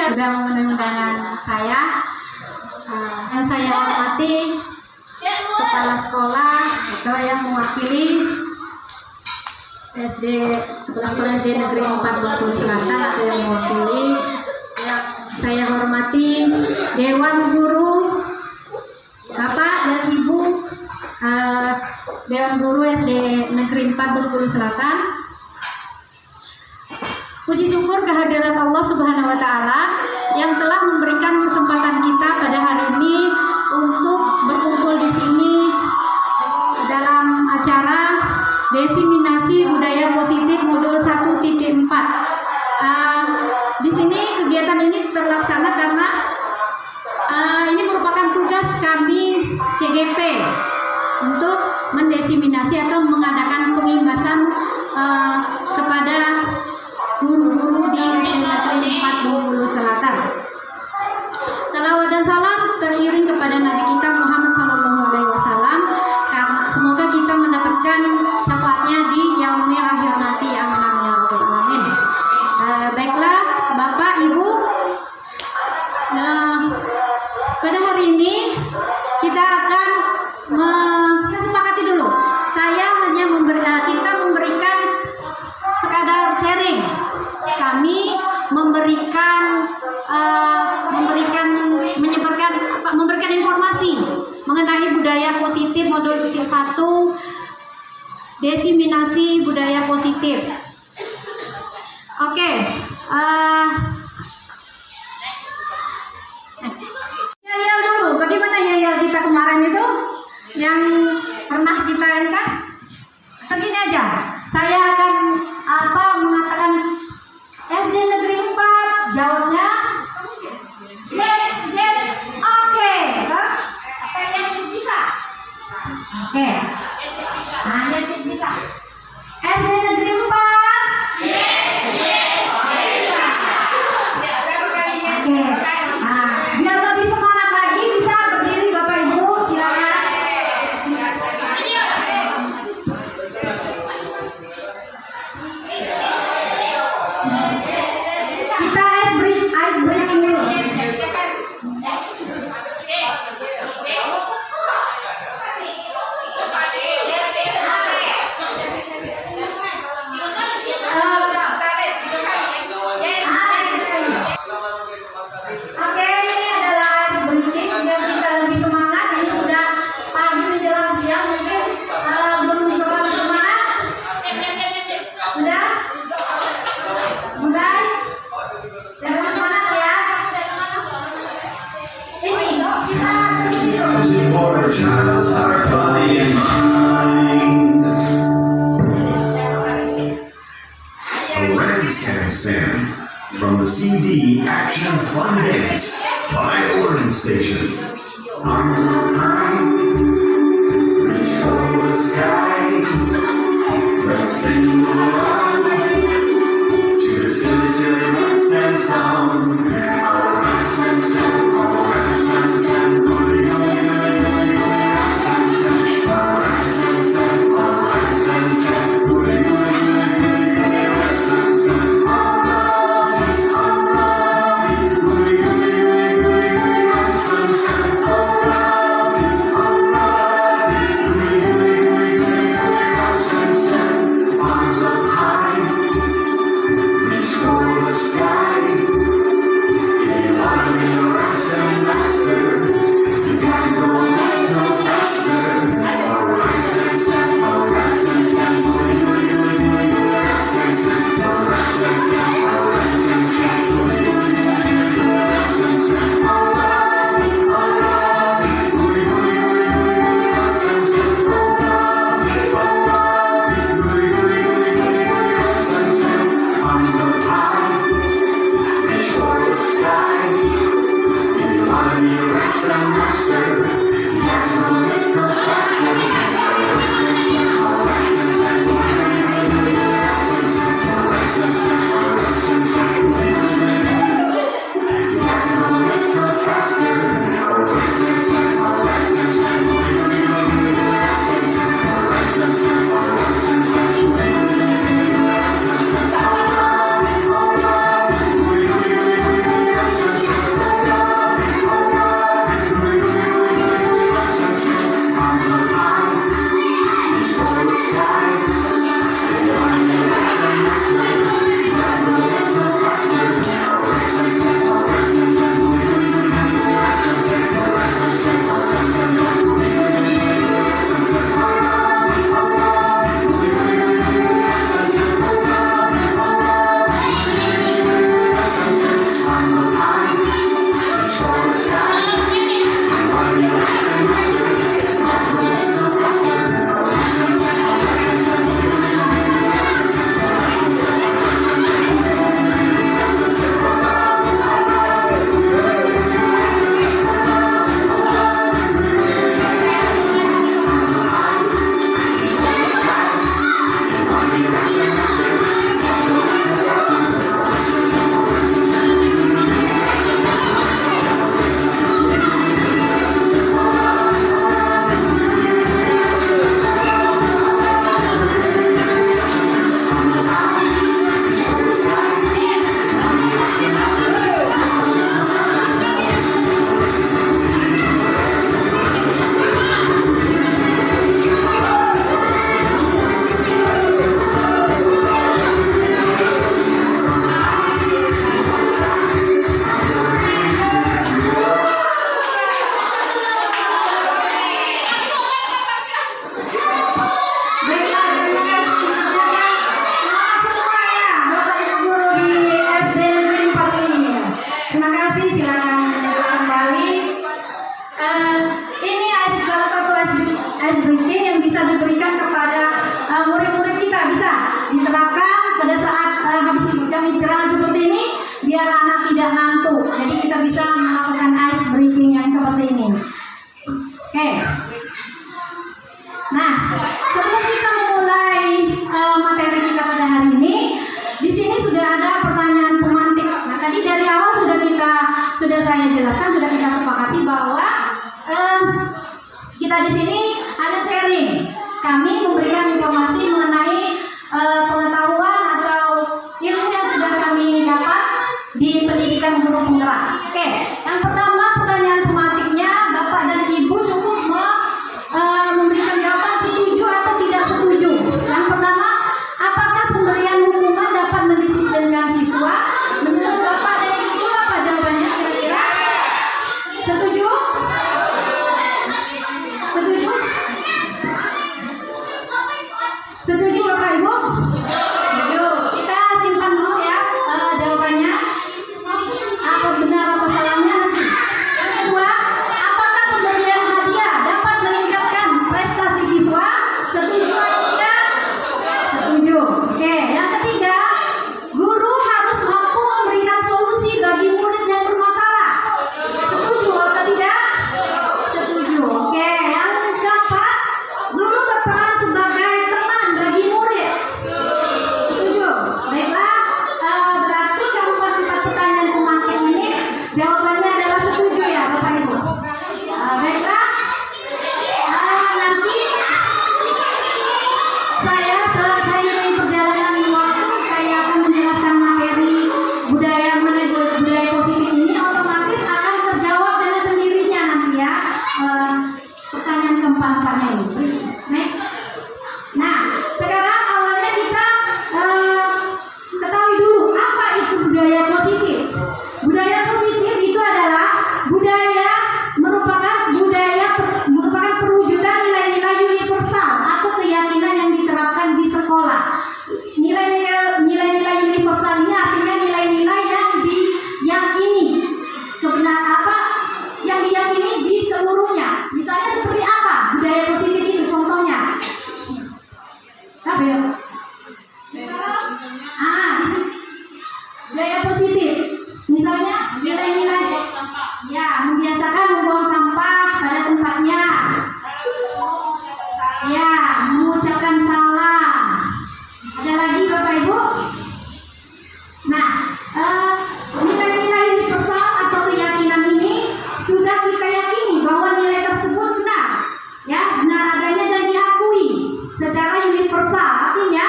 sudah memenuhi undangan saya. Yang saya hormati kepala sekolah atau yang mewakili kepala sekolah SD Negeri 4 Bengkulu Selatan atau yang mewakili. Saya hormati Dewan Guru, Bapak dan Ibu Dewan Guru SD Negeri 4 Bengkulu Selatan. Puji syukur kehadirat Allah Subhanahu wa Ta'ala yang telah memberikan kesempatan kita pada hari ini untuk berkumpul di sini dalam acara Diseminasi Budaya Positif Modul 1.4. Di sini kegiatan ini terlaksana karena ini merupakan tugas kami CGP untuk mendiseminasi atau mengadakan pengimbasan kepada guru-guru di SD Negeri 4 Bengkulu Selatan. Salawat dan salam teriring kepada Nabi kita Muhammad SAW. Karena semoga kita mendapatkan syafaatnya di yaumil akhir nanti. Amin amin ya rabbal alamin. Baiklah Bapak Ibu, pada hari ini kita akan sepakati dulu. Saya hanya kita memberikan sekadar sharing. Kami memberikan informasi mengenai budaya positif modul 1, diseminasi budaya positif. Oke, yel dulu. Bagaimana yel kita kemarin itu yang pernah kita kan? Begini aja. Saya akan mengatakan SD Negeri 4, jawabnya yes, oke. Yes, bisa. Oke. Nah, yes, bisa. SD Negeri 4. Yes, bisa. Oke. Nah, biar lebih semangat lagi bisa berdiri Bapak Ibu, silakan. Kita ice breaking dulu. Oke, ini adalah ice breaking biar kita lebih semangat. Ini sudah pagi menjelang siang, mungkin belum terlalu semangat. Sudah? Mulai? Jangan semangat ya. Ini kita Music for a child's heart, body and mind. Red Sam from the CD Action Fun Dance by the Learning Station. Arms up high, reach for the sky. Let's sing along to the silly, silly Red Sam song. Oh, Red Sam song, oh, Red Sam song, oh, Red Sam song, oh, Red Sam song, oh, Red Sam song, oh, Red Sam song, arms up high, reach for the sky. silakan kembali. Ini salah satu ice breaking yang bisa diberikan kepada murid-murid kita, bisa diterapkan pada saat habis jam istirahat seperti ini, biar anak tidak ngantuk. Jadi kita bisa melakukan ice breaking yang seperti ini. Oke. Nah, sebelum kita memulai materi kita pada hari ini, di sini sudah ada pertanyaan pemantik. Nah, tadi dari awal sudah saya jelaskan, sudah kita sepakati bahwa kita di sini ada sharing. Kami memberikan informasi mengenai pengetahuan atau ilmu yang sudah kami dapat di pendidikan guru penggerak. Oke, yang pertama pertanyaan pemantiknya, Bapak dan Ibu cukup memberikan jawaban setuju atau tidak setuju. Yang pertama, apakah pemberian hukuman dapat mendisiplinkan siswa? Menurut Bapak dan Ibu apa jawabannya kira-kira? Setuju? Setuju? Setuju Bapak Ibu? Setuju. Kita simpan dulu ya jawabannya. Apa benar atau salahnya nanti. Yang kedua, apakah pemberian hadiah dapat meningkatkan prestasi siswa? Setuju atau tidak? Setuju. Oke, yang ketiga, guru harus mampu memberikan solusi bagi murid yang bermasalah. Setuju atau tidak? Setuju. Oke, yang keempat, guru berperan sebagai teman bagi murid. Setuju. Baiklah, berarti keempat pertanyaan pemantik ini jawabannya adalah setuju ya Bapak Ibu. Baiklah, nanti seiring perjalanan waktu saya akan menjelaskan materi budaya positif ini, otomatis akan terjawab dengan sendirinya nanti ya pertanyaan keempat-empatnya ini. Next. Nah, sekarang awalnya kita ketahui dulu apa itu budaya positif. Budaya positif itu adalah merupakan perwujudan nilai-nilai universal atau keyakinan yang diterapkan di sekolah. Nilai-nilai universal ini artinya nilai-nilai yang diyakini, yang diyakini di seluruhnya. Misalnya seperti apa budaya positif itu? Contohnya apa ya? Di sini budaya positif misalnya nilai-nilai ya, membiasakan membuang sampah pada tempatnya, ya, mengucapkan salam. Ada lagi Bapak Ibu? Nah, nilai-nilai universal atau keyakinan ini sudah kita yakini bahwa nilai tersebut benar, ya, benar adanya dan diakui secara universal. Artinya,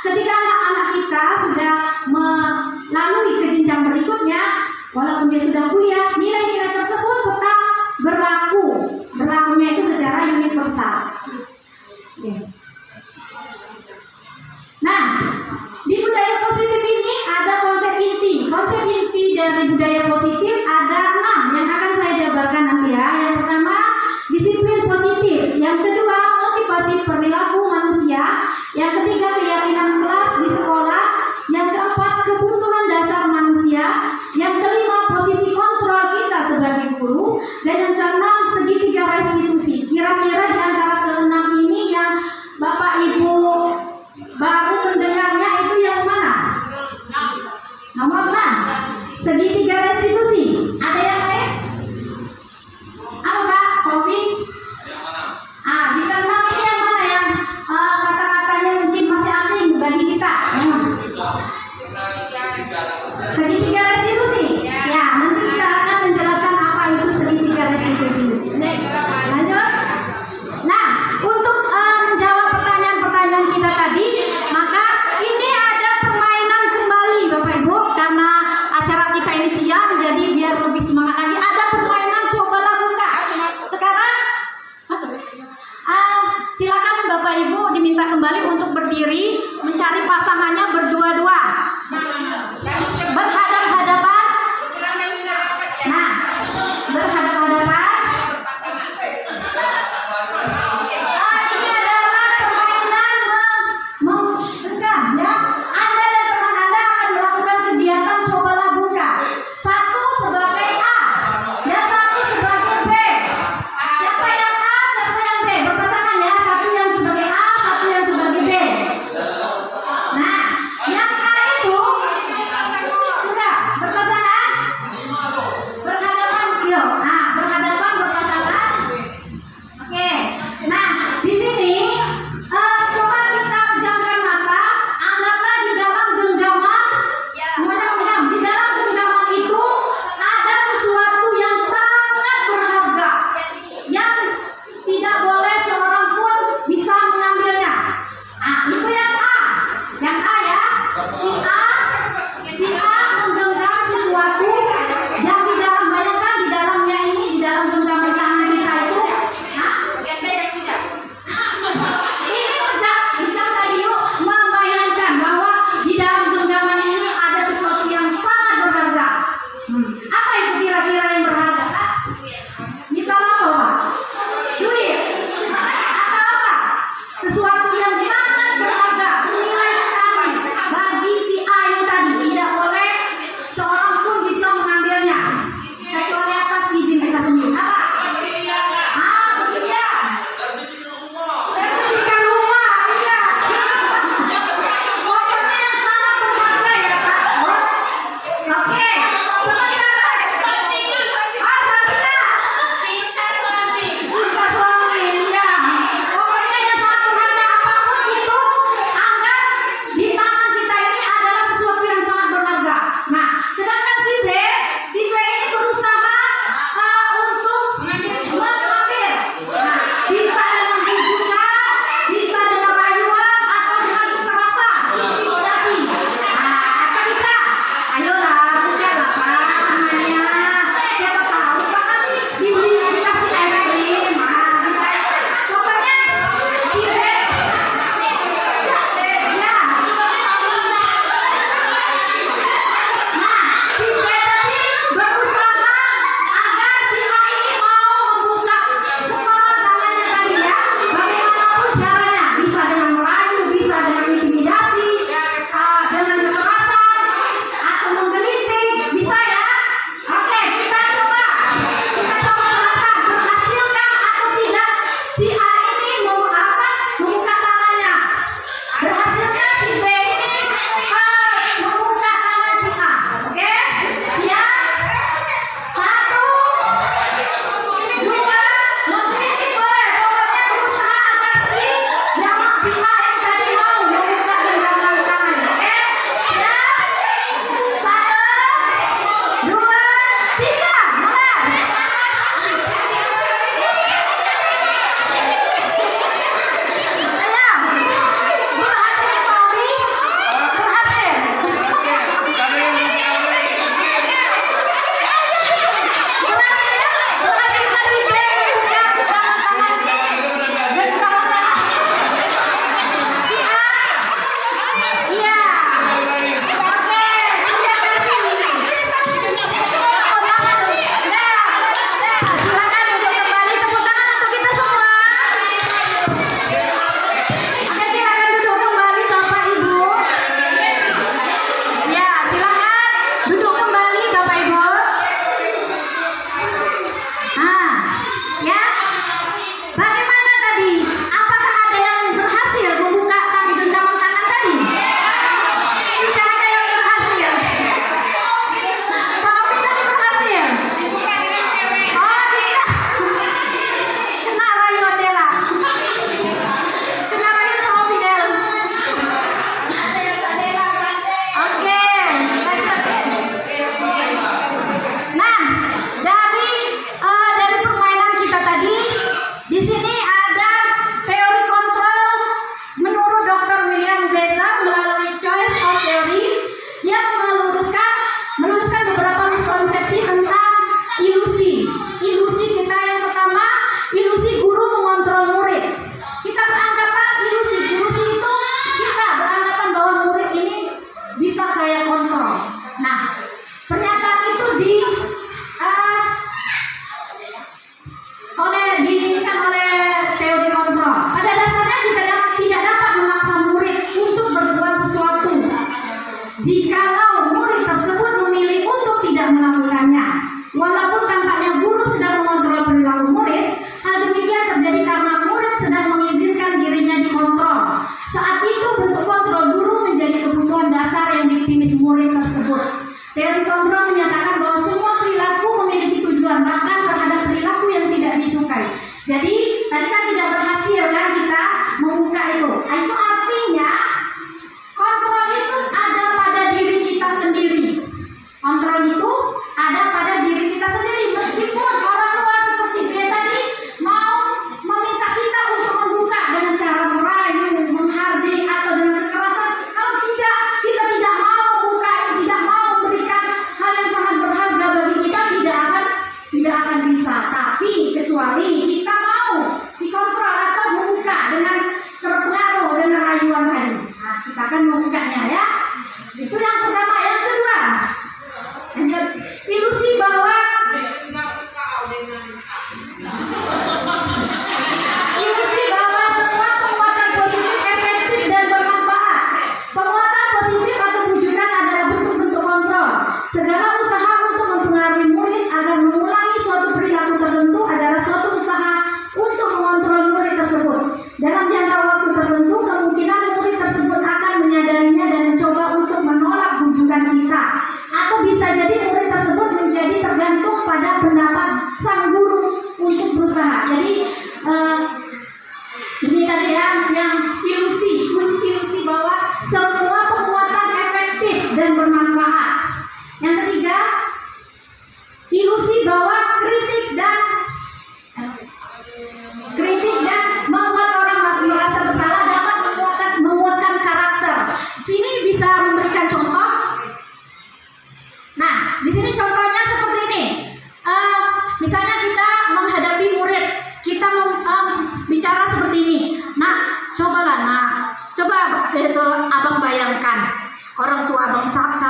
ketika anak-anak kita sudah melalui ke jenjang berikutnya, walaupun dia sudah kuliah, nilai-nilai tersebut tetap berlaku. Berlakunya itu secara universal. Oke. Nah, di budaya positif ini ada konsep inti. Konsep inti dari budaya positif ada 6 yang akan saya jabarkan nanti ya. Yang pertama, disiplin positif. Yang kedua, motivasi perilaku manusia. Yang ketiga, keyakinan kelas di sekolah. Yang keempat, kebutuhan dasar manusia. Yang kelima, posisi kontrol kita sebagai guru. Dan yang keenam, segitiga restitusi. Kira-kira di antara keenam ini yang Bapak Ibu baru mendengarnya itu yang mana? Nomor 6, segitiga restitusi. Ada yang lain? Apa Pak? Kopi? Di keenam ini yang mana yang kata-katanya mungkin masih asing bagi kita? Segitiga restitusi. Ya, nanti kita akan menjelaskan apa itu segitiga restitusi. kira-kira yang berharga, Pak? Misal apa, Pak? Duit atau apa? Sesuatu yang sangat berharga, nilai sekali bagi si A ini tadi. Tidak boleh seorang pun bisa mengambilnya kecuali atas izin kita sendiri. Apa? Bekerja. Sertifikat rumah, iya. Pokoknya yang sangat berharga ya, Pak. Oke, sebentar. Sartina.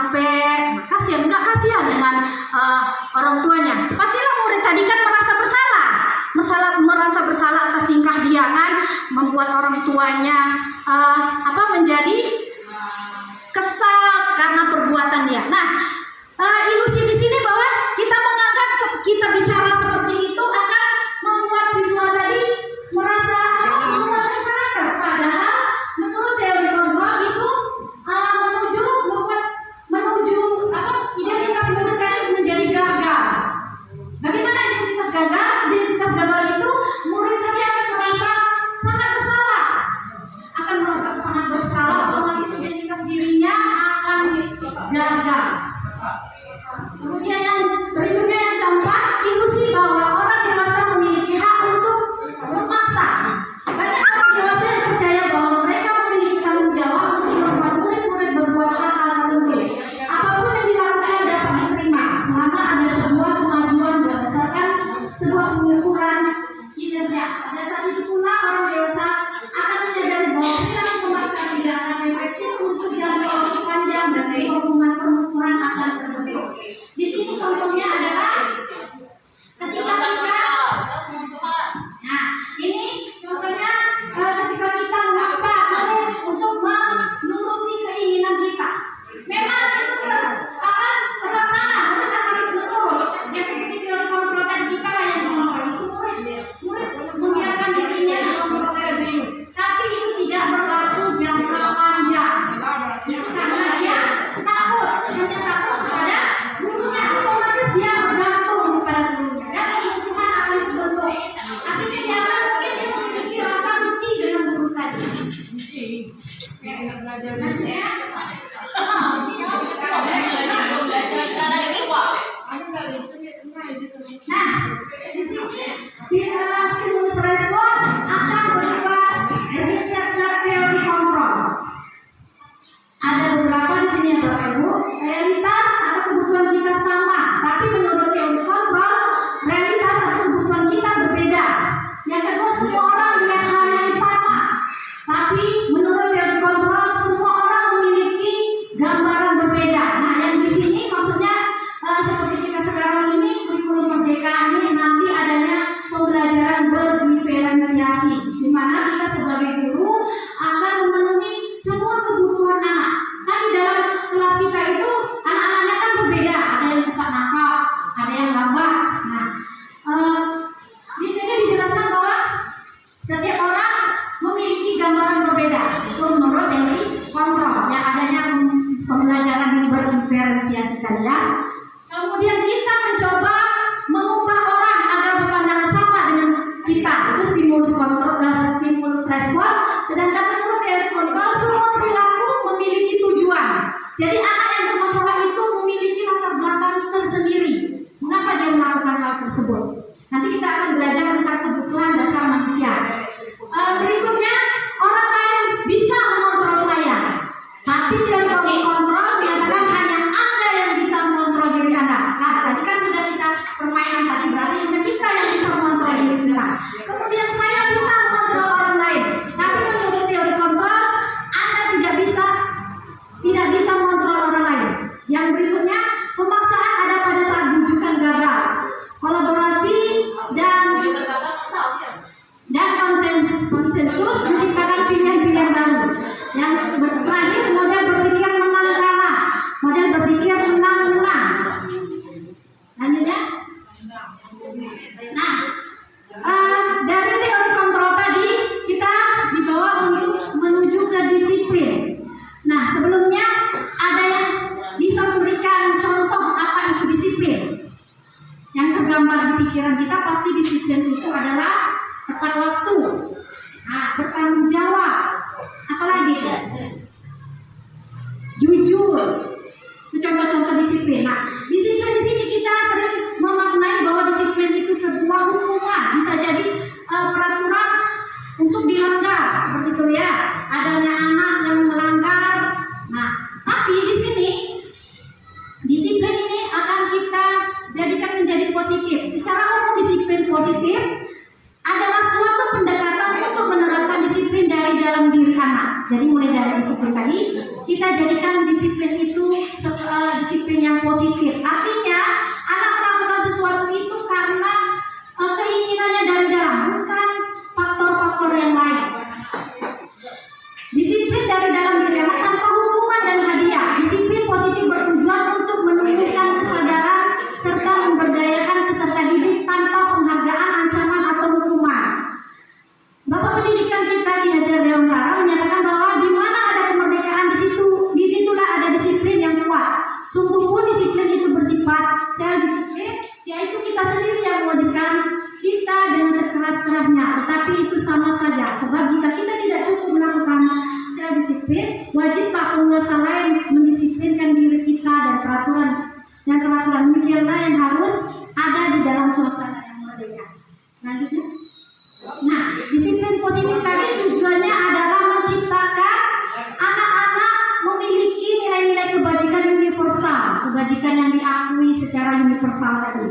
capek, kasihan nggak kasihan dengan orang tuanya. Pastilah murid tadi kan merasa bersalah atas tingkah dia kan, membuat orang tuanya menjadi kesal karena perbuatan dia. Nah, ilusi di sini bahwa kita menganggap kita bicara seperti itu akan membuat siswa tadi merasa menguatkan karakter. Padahal menurut teori kontrol itu menuju identitas murid tadi menjadi gagal. Bagaimana identitas gagal? Identitas gagal itu murid tadi akan merasa sangat bersalah, otomatis identitas dirinya akan gagal. Kemudian yang berikutnya yang keempat, ilusi bahwa orang dewasa memiliki hak untuk memaksa. Banyak orang dewasa yang percaya bahwa mereka memiliki tanggung jawab untuk membuat murid-murid berbuat hal-hal tertentu. Apapun yang dilakukan dapat diterima selama ada sebuah kemajuan berdasarkan sebuah pengukuran kinerja. Pada saat itu pula orang dewasa akan menyadari bahwa perilaku pemaksaan tidak akan efektif untuk jangka waktu panjang dan sebuah hubungan permusuhan akan terbentuk. Di sini contohnya adalah ketika kita, nah ini contohnya ketika kita memaksa murid untuk menuruti keinginan kita. Memang itu terlaksana, murid akan menurut. Ya seperti teori kontrol tadi, kita lah yang mengontrol itu murid membiarkan dirinya mengontrol diri. Tapi itu tidak berlaku jangka panjang. Itu karena dia takut kepada gurunya, otomatis dia bergantung kepada gurunya dan permusuhan akan terbentuk. Akhirnya dia akan mungkin memiliki rasa benci dengan guru tadi. Nah, di sini stimulus respon akan berubah berdasarkan teori kontrol. Ada beberapa di sini ya Bapak Ibu. Realitas atau kebutuhan kita sama, tapi menurut teori kontrol, realitas atau kebutuhan kita berbeda. Yang kedua, semua orang melihat hal yang sama, tapi menurut teori kontrol, semua orang memiliki gambaran berbeda. Nah, yang di sini maksudnya seperti kita sekarang ini, kurikulum merdeka ini nanti adanya pembelajaran berdiferensiasi, di mana kita sebagai guru akan memenuhi semua kebutuhan anak. Kan di dalam kelas kita itu anak-anaknya kan berbeda, ada yang cepat nakal, ada yang lambat. Nah, di sini dijelaskan bahwa setiap orang memiliki gambaran berbeda. Itu menurut teori kontrol yang adanya pembelajaran berdiferensiasi tadi ya. Kemudian kita mencoba mengubah orang agar berpandangan sama dengan kita. Itu stimulus kontrol dan stimulus respon. Sedangkan menurut teori kontrol, semua perilaku memiliki tujuan. Jadi anak yang bermasalah itu memiliki latar belakang tersendiri. Mengapa dia melakukan hal tersebut? Nanti kita akan belajar tentang kebutuhan dasar manusia. Berikutnya, orang lain bisa mengontrol saya. Tapi teori kontrol menyatakan hanya Anda yang bisa mengontrol diri Anda. Nah, tadi kan sudah kita permainan tadi, berarti hanya kita yang bisa mengontrol diri kita. Kemudian saya bisa mengontrol orang lain. Tapi menurut teori kontrol, Anda tidak bisa mengontrol orang lain. Yang berikutnya, pemaksaan ada pada saat bujukan gagal. Kolaborasi dan konsensus menciptakan pilihan-pilihan baru. Yang terakhir, model berpikir menang kalah, model berpikir menang-menang. Lanjutnya, nah dari teori kontrol tadi kita dibawa untuk menuju ke disiplin. Nah, sebelumnya ada yang bisa memberikan contoh apa itu disiplin. Yang tergambar di pikiran kita pasti disiplin itu adalah tepat waktu, bertanggung jawab, apalagi jujur. Itu contoh-contoh disiplin. Nah, disiplin di sini kita sering memaknai bahwa disiplin itu sebuah hukuman, bisa jadi peraturan untuk dilanggar, seperti itu ya. Adanya anak yang melanggar. Nah, tapi di sini disiplin ini akan kita jadikan menjadi positif. Secara umum disiplin positif adalah suatu pendekatan untuk menerapkan disiplin dari dalam diri anak. Jadi mulai dari disiplin tadi, kita jadikan disiplin itu disiplin yang positif. Artinya anak melakukan sesuatu itu karena keinginannya dari dalam, bukan faktor-faktor yang lain. Disiplin dari dalam diri anak tanpa hukuman dan hadiah. Disiplin positif bertujuan untuk menumbuhkan kesadaran serta memberdayakan peserta didik tanpa penghargaan, ancaman atau hukuman. Bapak pendidikan kita Ki Hajar Dewantara menyatakan bahwa di mana ada kemerdekaan disitulah ada disiplin yang kuat. Sungguh pun disiplin itu bersifat self disiplin, yaitu kita sendiri yang mewajibkan kita dengan sekeras-kerasnya. Tetapi itu sama saja, sebab jika kita tidak cukup melakukan self disiplin, wajiblah penguasa lain mendisiplinkan diri kita dan peraturan demikianlah yang harus ada di dalam suasana yang merdeka. Lanjutnya. Nah, disiplin positif tadi tujuannya adalah menciptakan anak-anak memiliki nilai-nilai kebajikan universal, kebajikan yang diakui secara universal tadi,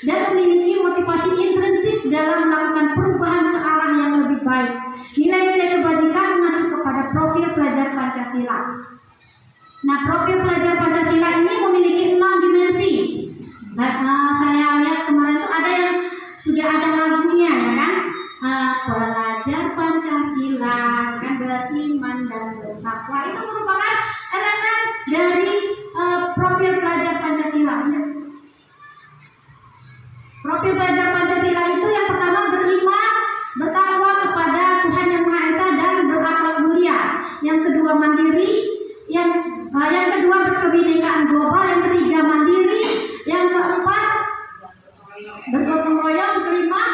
dan memiliki motivasi intrinsik dalam melakukan perubahan ke arah yang lebih baik. Nilai-nilai kebajikan mengacu kepada profil pelajar Pancasila. Nah, profil pelajar Pancasila ini memiliki 6 dimensi. Saya lihat kemarin tuh ada yang sudah ada lagunya, ya kan? Pelajar Pancasila kan beriman dan bertakwa, itu merupakan elemen dari profil pelajar Pancasila. Profil pelajar Pancasila itu yang pertama beriman, bertakwa kepada Tuhan Yang Maha Esa dan berakhlak mulia. Yang kedua mandiri, yang kedua berkebinekaan global, yang ketiga mandiri, yang keempat bergotong royong, kelima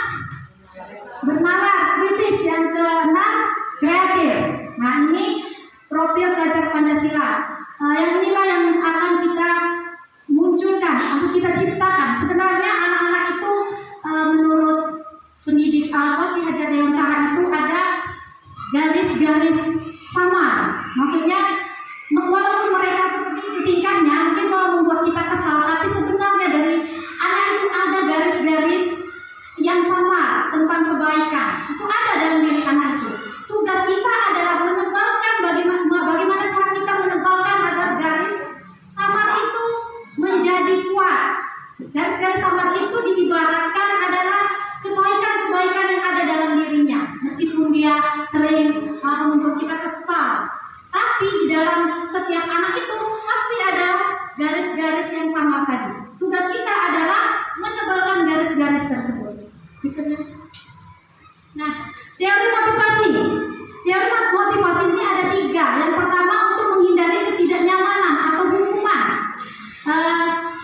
bernalar kritis, yang keenam kreatif. Nah, ini profil pelajar Pancasila. Yang inilah yang akan kita munculkan atau kita ciptakan. Sebenarnya anak-anak itu menurut pendidik Ki Hajar Dewantara itu ada garis-garis samar. Maksudnya walaupun mereka seperti itu tingkahnya mungkin mau membuat kita kesal, tapi sebenarnya dari anak itu ada garis-garis yang sama tentang kebaikan. Itu ada dalam diri anak itu. Tugas kita adalah menebalkan bagaimana cara kita menebalkan agar garis samar itu menjadi kuat. Garis-garis samar itu diibaratkan adalah kebaikan-kebaikan yang ada dalam dirinya. Meskipun dia sering membuat kita kesal, tapi di dalam setiap anak itu pasti ada garis-garis yang sama tadi. Tugas kita adalah menebalkan garis-garis tersebut. Nah, teori motivasi. Teori motivasi ini ada 3. Yang pertama untuk menghindari ketidaknyamanan atau hukuman.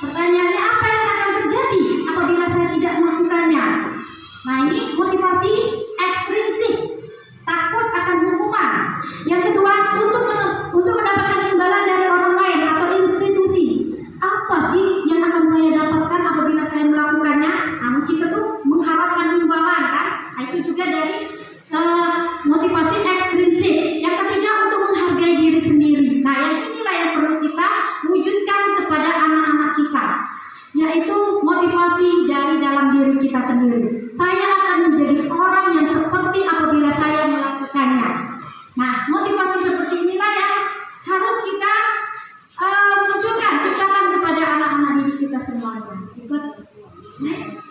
Pertanyaannya, apa yang akan terjadi apabila saya tidak melakukannya? Nah, ini motivasi ekstrinsik, takut akan hukuman. Yang kedua, untuk mendapatkan imbalan dari orang lain atau institusi. Apa sih yang akan saya dapatkan apabila saya melakukannya? Nah, kita tuh mengharapkan imbalan, kan? Nah, itu juga dari motivasi ekstrinsik. Yang ketiga, untuk menghargai diri sendiri. Nah, yang inilah yang perlu kita wujudkan kepada anak-anak kita, yaitu motivasi dari dalam diri kita sendiri. Saya akan menjadi orang yang seperti apabila saya melakukannya. Nah, motivasi seperti inilah yang harus kita munculkan, ciptakan kepada anak-anak didik kita semuanya. Ikut. Next.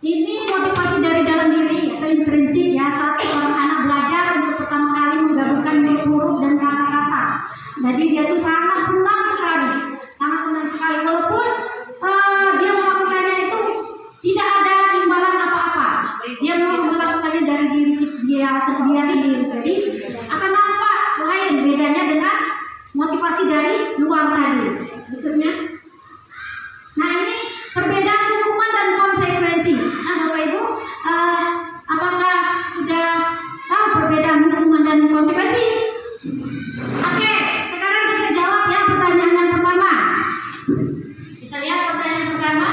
Ini motivasi dari dalam diri atau intrinsik, ya, saat seorang anak belajar untuk pertama kali menggabungkan huruf dan kata-kata. Jadi dia tuh sangat senang sekali, walaupun dia melakukannya itu tidak ada imbalan apa-apa. Dia melakukannya dari diri dia sendiri. Jadi akan nampak lain bedanya dengan motivasi dari luar tadi. Berikutnya. Nah, ini perbedaan hukuman dan konsekuensi. Nah, Bapak Ibu, apakah sudah tahu perbedaan hukuman dan konsekuensi? Oke, sekarang kita jawab ya pertanyaan yang pertama. Kita lihat pertanyaan pertama.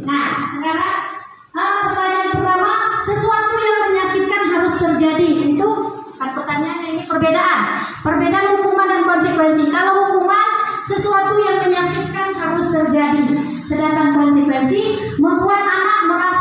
Nah, sekarang pertanyaan pertama, sesuatu yang menyakitkan harus terjadi. Itu kan pertanyaannya, ini perbedaan hukuman dan konsekuensi. Kalau hukuman, sesuatu yang menyakitkan harus terjadi, sedangkan konsekuensi membuat anak merasa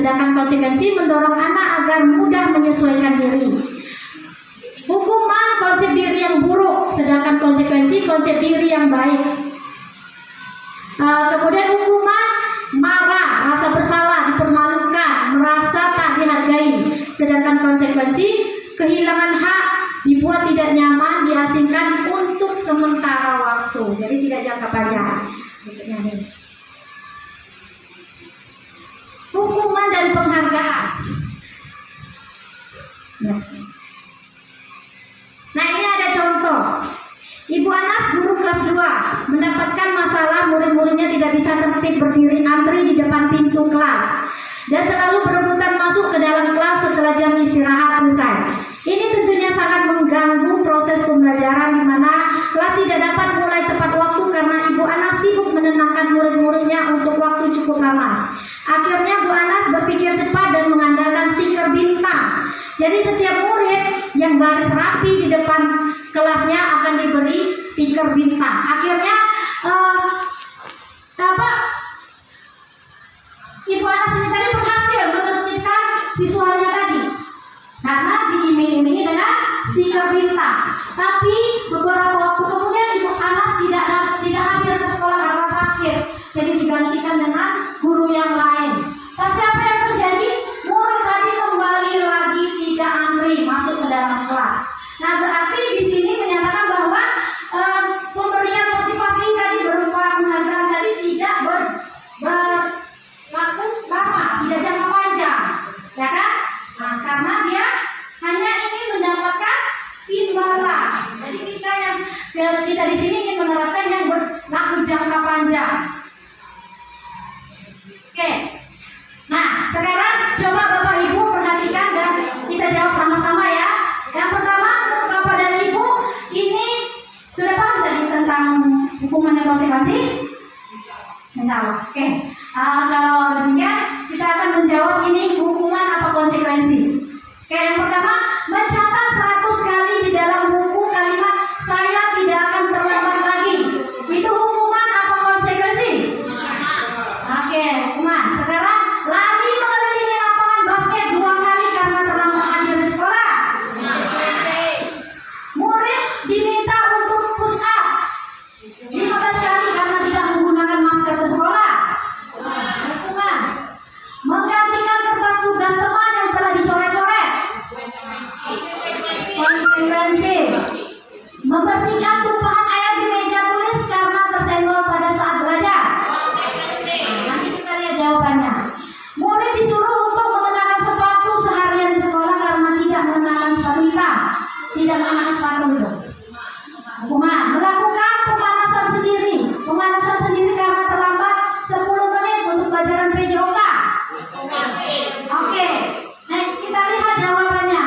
sedangkan konsekuensi mendorong anak agar mudah menyesuaikan diri. Hukuman konsep diri yang buruk, sedangkan konsekuensi konsep diri yang baik. Kemudian hukuman marah, rasa bersalah, dipermalukan, merasa tak dihargai, sedangkan konsekuensi kehilangan hak, dibuat tidak nyaman, diasingkan untuk sementara waktu, jadi tidak jangka panjang. Hukuman dan penghargaan. Nah, ini ada contoh. Ibu Anas, guru kelas 2, mendapatkan masalah murid-muridnya tidak bisa tertib berdiri antri di depan pintu kelas dan selalu berebutan masuk ke dalam kelas setelah jam istirahat usai. Ini tentunya sangat mengganggu proses pembelajaran di mana kelas tidak dapat mulai tepat waktu karena Ibu Anas sibuk menenangkan murid-muridnya untuk waktu cukup lama. Akhirnya Bu Anas berpikir cepat dan mengandalkan stiker bintang. Jadi setiap murid yang baris rapi di depan kelasnya akan diberi stiker bintang. Akhirnya Ibu Anas ini tadi berhasil menertibkan siswanya tadi karena diiming-imingi dengan stiker bintang. Tapi beberapa waktu kemudian Ibu Anas tidak hadir ke sekolah karena sakit, jadi digantikan dengan guru yang lain. Tapi apa yang terjadi? Murid tadi kembali lagi tidak antri masuk ke dalam kelas. Nah, berarti di sini menyatakan bahwa pemberian motivasi tadi berupa penghargaan tadi tidak berlaku lama, tidak jangka panjang, ya kan? Nah, karena dia hanya ingin mendapatkan imbalan. Jadi kita di sini ingin menerapkan yang berlaku jangka panjang. Oke. Nah, sekarang coba Bapak Ibu perhatikan dan kita jawab sama-sama ya. Yang pertama, Bapak dan Ibu ini sudah paham tadi tentang hukuman dan konsekuensi? Insya Allah. Oke. Kalau demikian, kita akan menjawab ini hukuman apa konsekuensi. Oke, yang pertama, mencatat 100 kali di dalam buku kalimat "saya tidak akan terlambat lagi". Itu hukuman apa konsekuensi? Oke, hukuman. Sekarang, lari mengelilingi lapangan basket 2 kali karena terlambat hadir di sekolah. Murid diminta untuk push up 15 kali karena tidak menggunakan masker ke sekolah. Hukuman. Menggantikan kertas tugas teman yang telah dicoret-coret. Konsekuensi. Membersihkan tumpahan air di meja tulis karena tersenggol pada saat belajar. Nanti kita lihat jawabannya. Murid disuruh untuk mengenakan sepatu seharian di sekolah karena tidak mengenakan sepatu hitam. Tidak mengenakan sepatu itu. Hukuman. Melakukan pemanasan sendiri karena terlambat 10 menit untuk pelajaran PJOK. Oke. Next kita lihat jawabannya.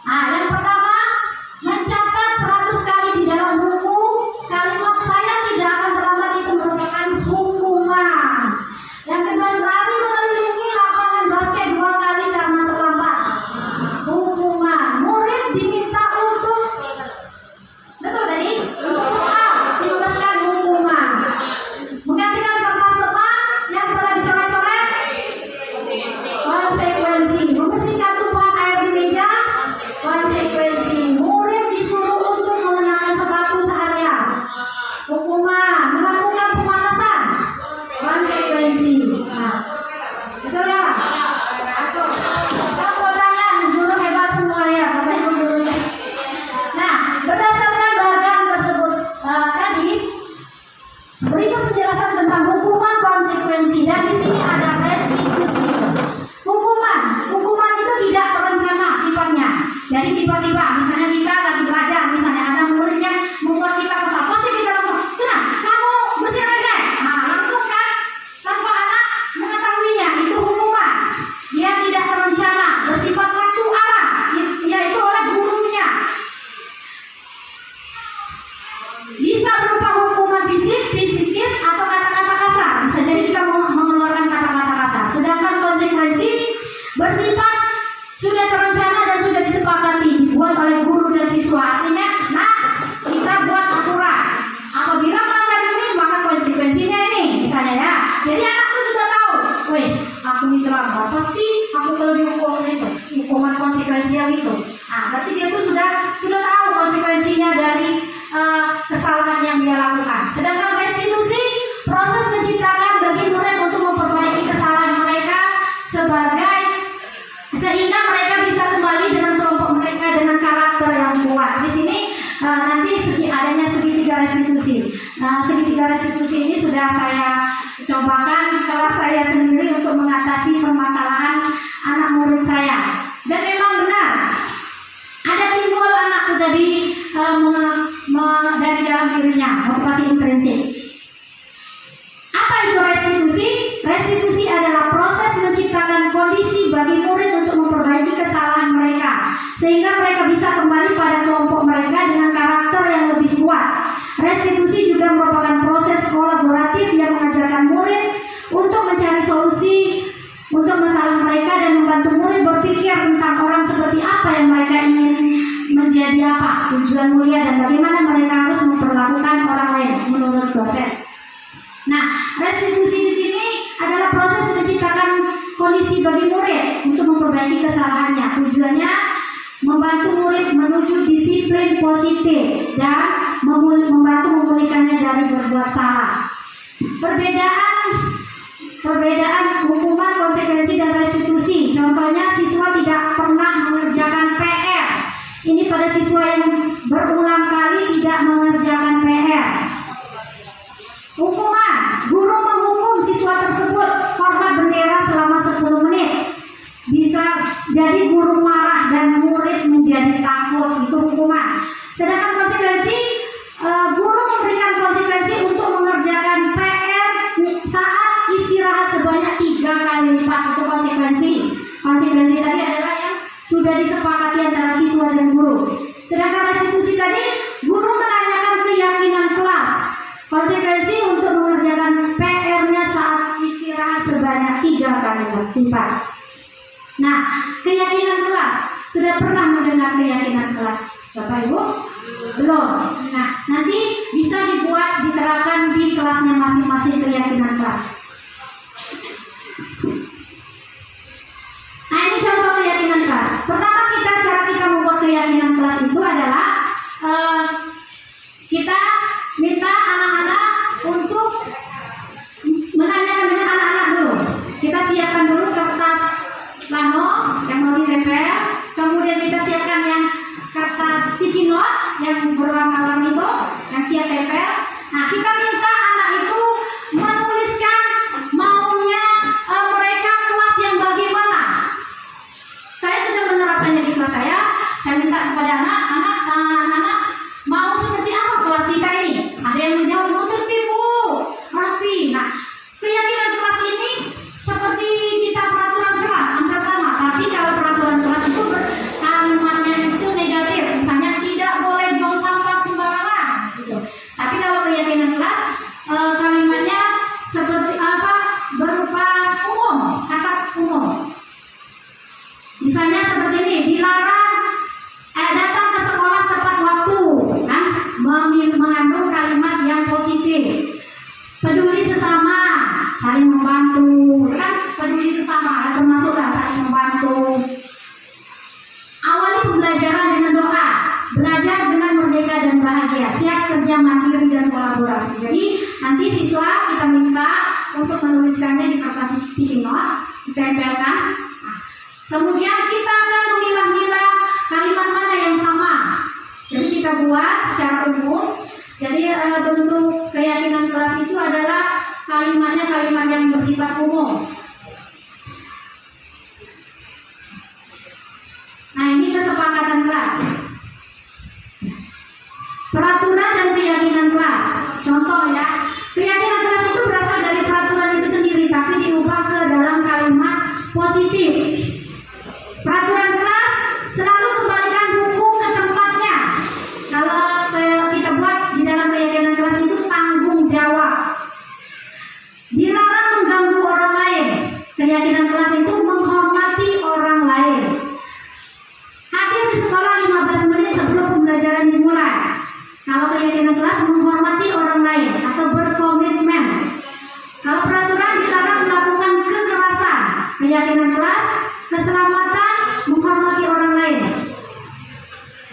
Nah, yang pertama, mencatat 100 kali di dalam buku kalimat "saya tidak akan terlambat" itu merupakan hukuman. Yang kedua, lari mengelilingi lapangan basket 2 kali karena terlambat. Hukuman. Murid diminta untuk betul tadi? Push up 15 kali, hukuman. Menggantikan kertas teman yang telah dicoret-coret. Konsekuensi. Membersihkan tumpahan air di meja. Konsekuensi. Murid disuruh untuk mengenakan sepatu seharian. Hukuman. Melakukan pemanasan. Konsekuensi. Nah, betul ya? Tepuk tangan, guru hebat semua ya, Bapak Ibu guru. Nah, berdasarkan bagan tersebut tadi, berikut penjelasan tentang hukuman konsekuensi, dan di sini ada restitusi. Hukuman itu tidak terencana sifatnya. Jadi tiba-tiba, misalnya kita lagi belajar, misalnya ada murid yang membuat kita kesal, pasti kita langsung, "Cuna, kamu bersih aja." Nah, langsung kan, tanpa anak mengetahuinya, itu hukuman. aku diterapkan, pasti aku perlu dihukum itu, hukuman konsekuensial itu. Nah, berarti dia tuh sudah tahu konsekuensinya dari kesalahan yang dia lakukan. Sedangkan restitusi, proses menciptakan bagi murid untuk memperbaiki kesalahan mereka sehingga mereka bisa kembali dengan kelompok mereka dengan karakter yang kuat. Di sini nanti adanya segitiga restitusi. Nah, segitiga restitusi ini sudah saya cobakan di kelas saya sendiri untuk mengatasi permasalahan anak murid saya. Dan memang benar, ada timbul anak dari dalam dirinya motivasi intrinsik. Apa itu restitusi? Restitusi adalah proses menciptakan kondisi bagi murid untuk memperbaiki kesalahan mereka sehingga mereka bisa kembali pada kelompok mereka dengan karakter yang lebih kuat. Restitusi juga merupakan proses kolaboratif yang mengajarkan murid untuk mencari solusi untuk masalah mereka dan membantu murid berpikir tentang orang seperti apa yang mereka ingin menjadi, apa tujuan mulia dan bagaimana mereka harus memperlakukan orang lain menurut dosen. Nah, restitusi di sini adalah proses menciptakan kondisi bagi murid untuk memperbaiki kesalahannya. Tujuannya membantu murid menuju disiplin positif dan membantu memulihkannya dari berbuat salah. Perbedaan hukuman, konsekuensi dan restitusi. Contohnya, siswa tidak pernah mengerjakan PR. Ini pada siswa yang berulang kali tidak mengerjakan PR. Hukuman, guru menghukum siswa tersebut hormat bendera selama 10 menit. Bisa jadi guru marah dan murid menjadi takut, itu hukuman. Sedangkan konsekuensi, guru memberikan konsekuensi untuk mengerjakan PR saat istirahat sebanyak 3 kali lipat, itu konsekuensi. Konsekuensi tadi adalah yang sudah disepakati antara siswa dan guru. Sedangkan restitusi tadi, guru menanyakan keyakinan kelas. Konsekuensi untuk mengerjakan PR-nya saat istirahat sebanyak 3 kali lipat. Nah, keyakinan kelas. Sudah pernah mendengar keyakinan kelas, Bapak Ibu? Belum. Nah, nanti bisa diterapkan di kelasnya masing-masing keyakinan kelas. Nah, ini contoh keyakinan kelas. Pertama, cara kita membuat keyakinan kelas itu adalah kita minta anak-anak untuk menanyakan dengan anak-anak dulu. Kita siapkan dulu kertas plano yang mau dirempel, kemudian kita siapkan yang kertas sticky note yang berwarna-warni itu yang siap tempel. Nah, kita minta anak itu menuliskan maunya mereka kelas yang bagaimana. Saya sudah menerapkannya di kelas saya. Saya minta kepada anak-anak mau seperti apa kelas kita ini. Ada yang menjawab mau tertib, rapi. Nah, keyakinan kelas ini seperti kita peraturan kelas, hampir sama. Tapi kalau peraturan kelas itu kalimatnya itu negatif, misalnya tidak boleh buang sampah sembarangan, gitu. Tapi kalau keyakinan kelas kalimatnya seperti apa? Berupa umum, kata umum. Misalnya seperti ini, dilarang datang ke sekolah tepat waktu, kan? Mengandung kalimat yang positif. Peduli sesama, saling membantu, kan? Peduli sesama, termasuklah saling membantu. Awali pembelajaran dengan doa, belajar dengan merdeka dan bahagia, siap kerja mandiri dan kolaborasi. Jadi nanti siswa kita minta untuk menuliskannya di kertas sticky note, ditempelkan. Nah, kemudian kita akan memilah-milah kalimat mana yang sama. Jadi kita buat secara umum. Jadi bentuk keyakinan kelas itu adalah kalimatnya kalimat yang bersifat umum. Nah, ini kesepakatan kelas. Peraturan dan keyakinan kelas. Contoh ya, keyakinan kelas itu berasal dari peraturan itu sendiri, tapi diubah ke dalam kalimat positif. keyakinan kelas, keselamatan, menghormati orang lain.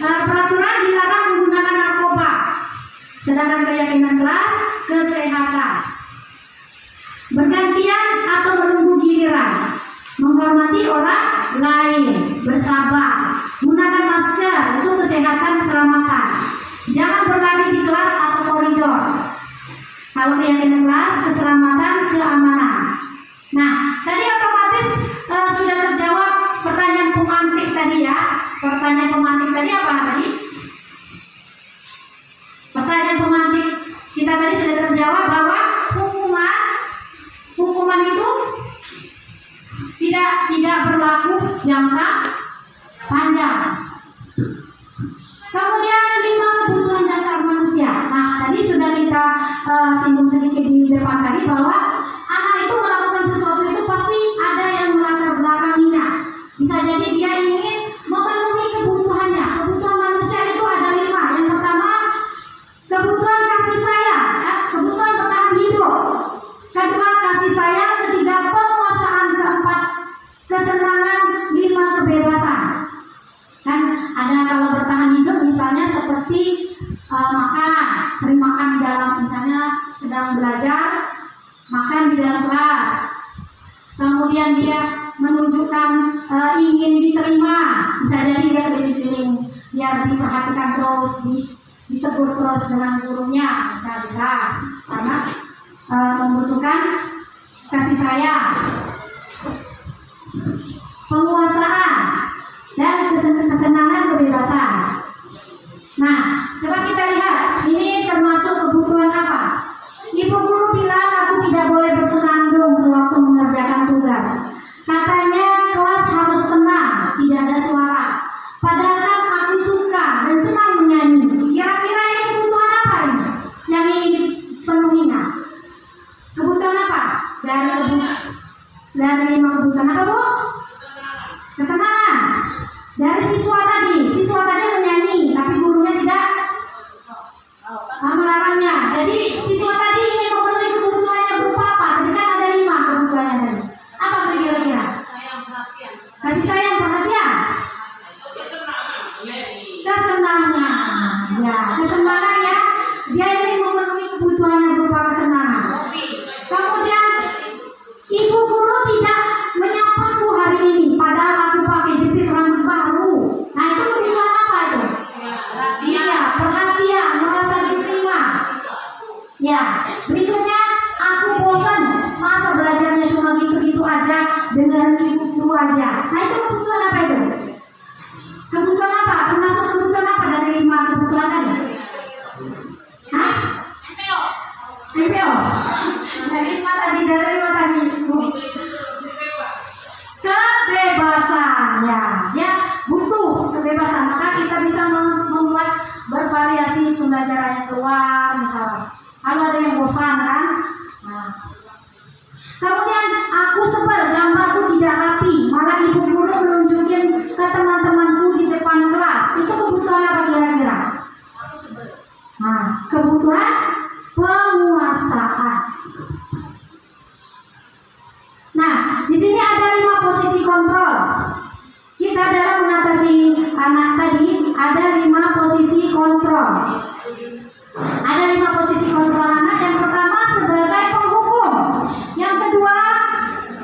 Peraturan dilarang menggunakan narkoba. Sedangkan keyakinan kelas, kesehatan. Bergantian atau menunggu giliran, menghormati orang lain, bersabar, menggunakan masker untuk kesehatan keselamatan. Jangan berlari di kelas atau koridor. Kalau keyakinan kelas, keselamatan, keamanan. Nah, tadi otomatis sudah terjawab pertanyaan pemantik tadi ya. Pertanyaan pemantik tadi apa tadi? Pertanyaan pemantik kita tadi sudah terjawab bahwa hukuman itu tidak berlaku jangka panjang. Kemudian 5 kebutuhan dasar manusia. Nah, tadi sudah kita singgung sedikit di depan tadi bahwa anak itu melakukan sesuatu itu pasti ada yang melatar belakanginya. Bisa jadi dia ingin memenuhi kebutuhannya. Kebutuhan manusia itu ada 5. Yang pertama, kebutuhan kasih sayang, kebutuhan bertahan hidup. Kedua, kasih sayang. Ketiga, penguasaan. Keempat, kesenangan. 5, kebebasan. Kan ada kalau bertahan hidup misalnya seperti makan, sering makan di dalam, misalnya sedang belajar, makan di dalam kelas. Kemudian dia menunjukkan ingin diterima, bisa jadi dia keliling-keliling biar diperhatikan terus, ditegur terus dengan gurunya, bisa karena membutuhkan kasih sayang, penguasaan, dan kesenangan, kebebasan. Nah, coba kita lihat ini termasuk kebutuhan apa. Ibu guru bilang aku tidak boleh bersenandung sewaktu mengerjakan tugas. Katanya kelas harus tenang, tidak ada suara. Padahal kan aku suka dan senang menyanyi. Kira-kira ini kebutuhan apa ini yang ingin dipenuhinya? Kebutuhan apa? Dari 5 kebutuhan apa, Bu? Ketenangan. Dari siswa tadi menyanyi, tapi gurunya tidak melarangnya. Jadi siswa tadi ingin memenuhi kebutuhannya berupa apa? Tadi kan ada 5 kebutuhannya tadi. Apa kira-kira? Kasih sayang, perhatian. Kesenangan. Ya, kesenangan ya. Dia ingin memenuhi kebutuhannya berupa kesenangan. Kemudian ibu guru tidak menyapaku hari ini, padahal aku pakai jepit rambut baru. Nah, itu kebutuhan apa itu? Iya, perhatian, merasa diterima. Ya, berikutnya aku bosan, masa belajarnya cuma gitu-gitu aja dengan ibu guru aja. Nah, itu kebutuhan apa itu? Kebutuhan apa? Termasuk kebutuhan apa dari 5 kebutuhan tadi? Hah? MPO. Dari 5 tadi, kebebasan ya butuh kebebasan, maka kita bisa membuat bervariasi pembelajaran yang keluar misalnya. Kalau ada yang bosan kan, nah. Kemudian aku sebel gambarku tidak rapi, malah ibu guru menunjukin ke teman-temanku di depan kelas. Itu kebutuhan apa kira-kira? Nah, kebutuhan penguasaan. Nah, di sini ada 5 posisi kontrol. Kita dalam mengatasi anak tadi ada 5 posisi kontrol. Ada 5 posisi kontrol anak. Yang pertama sebagai penghukum, yang kedua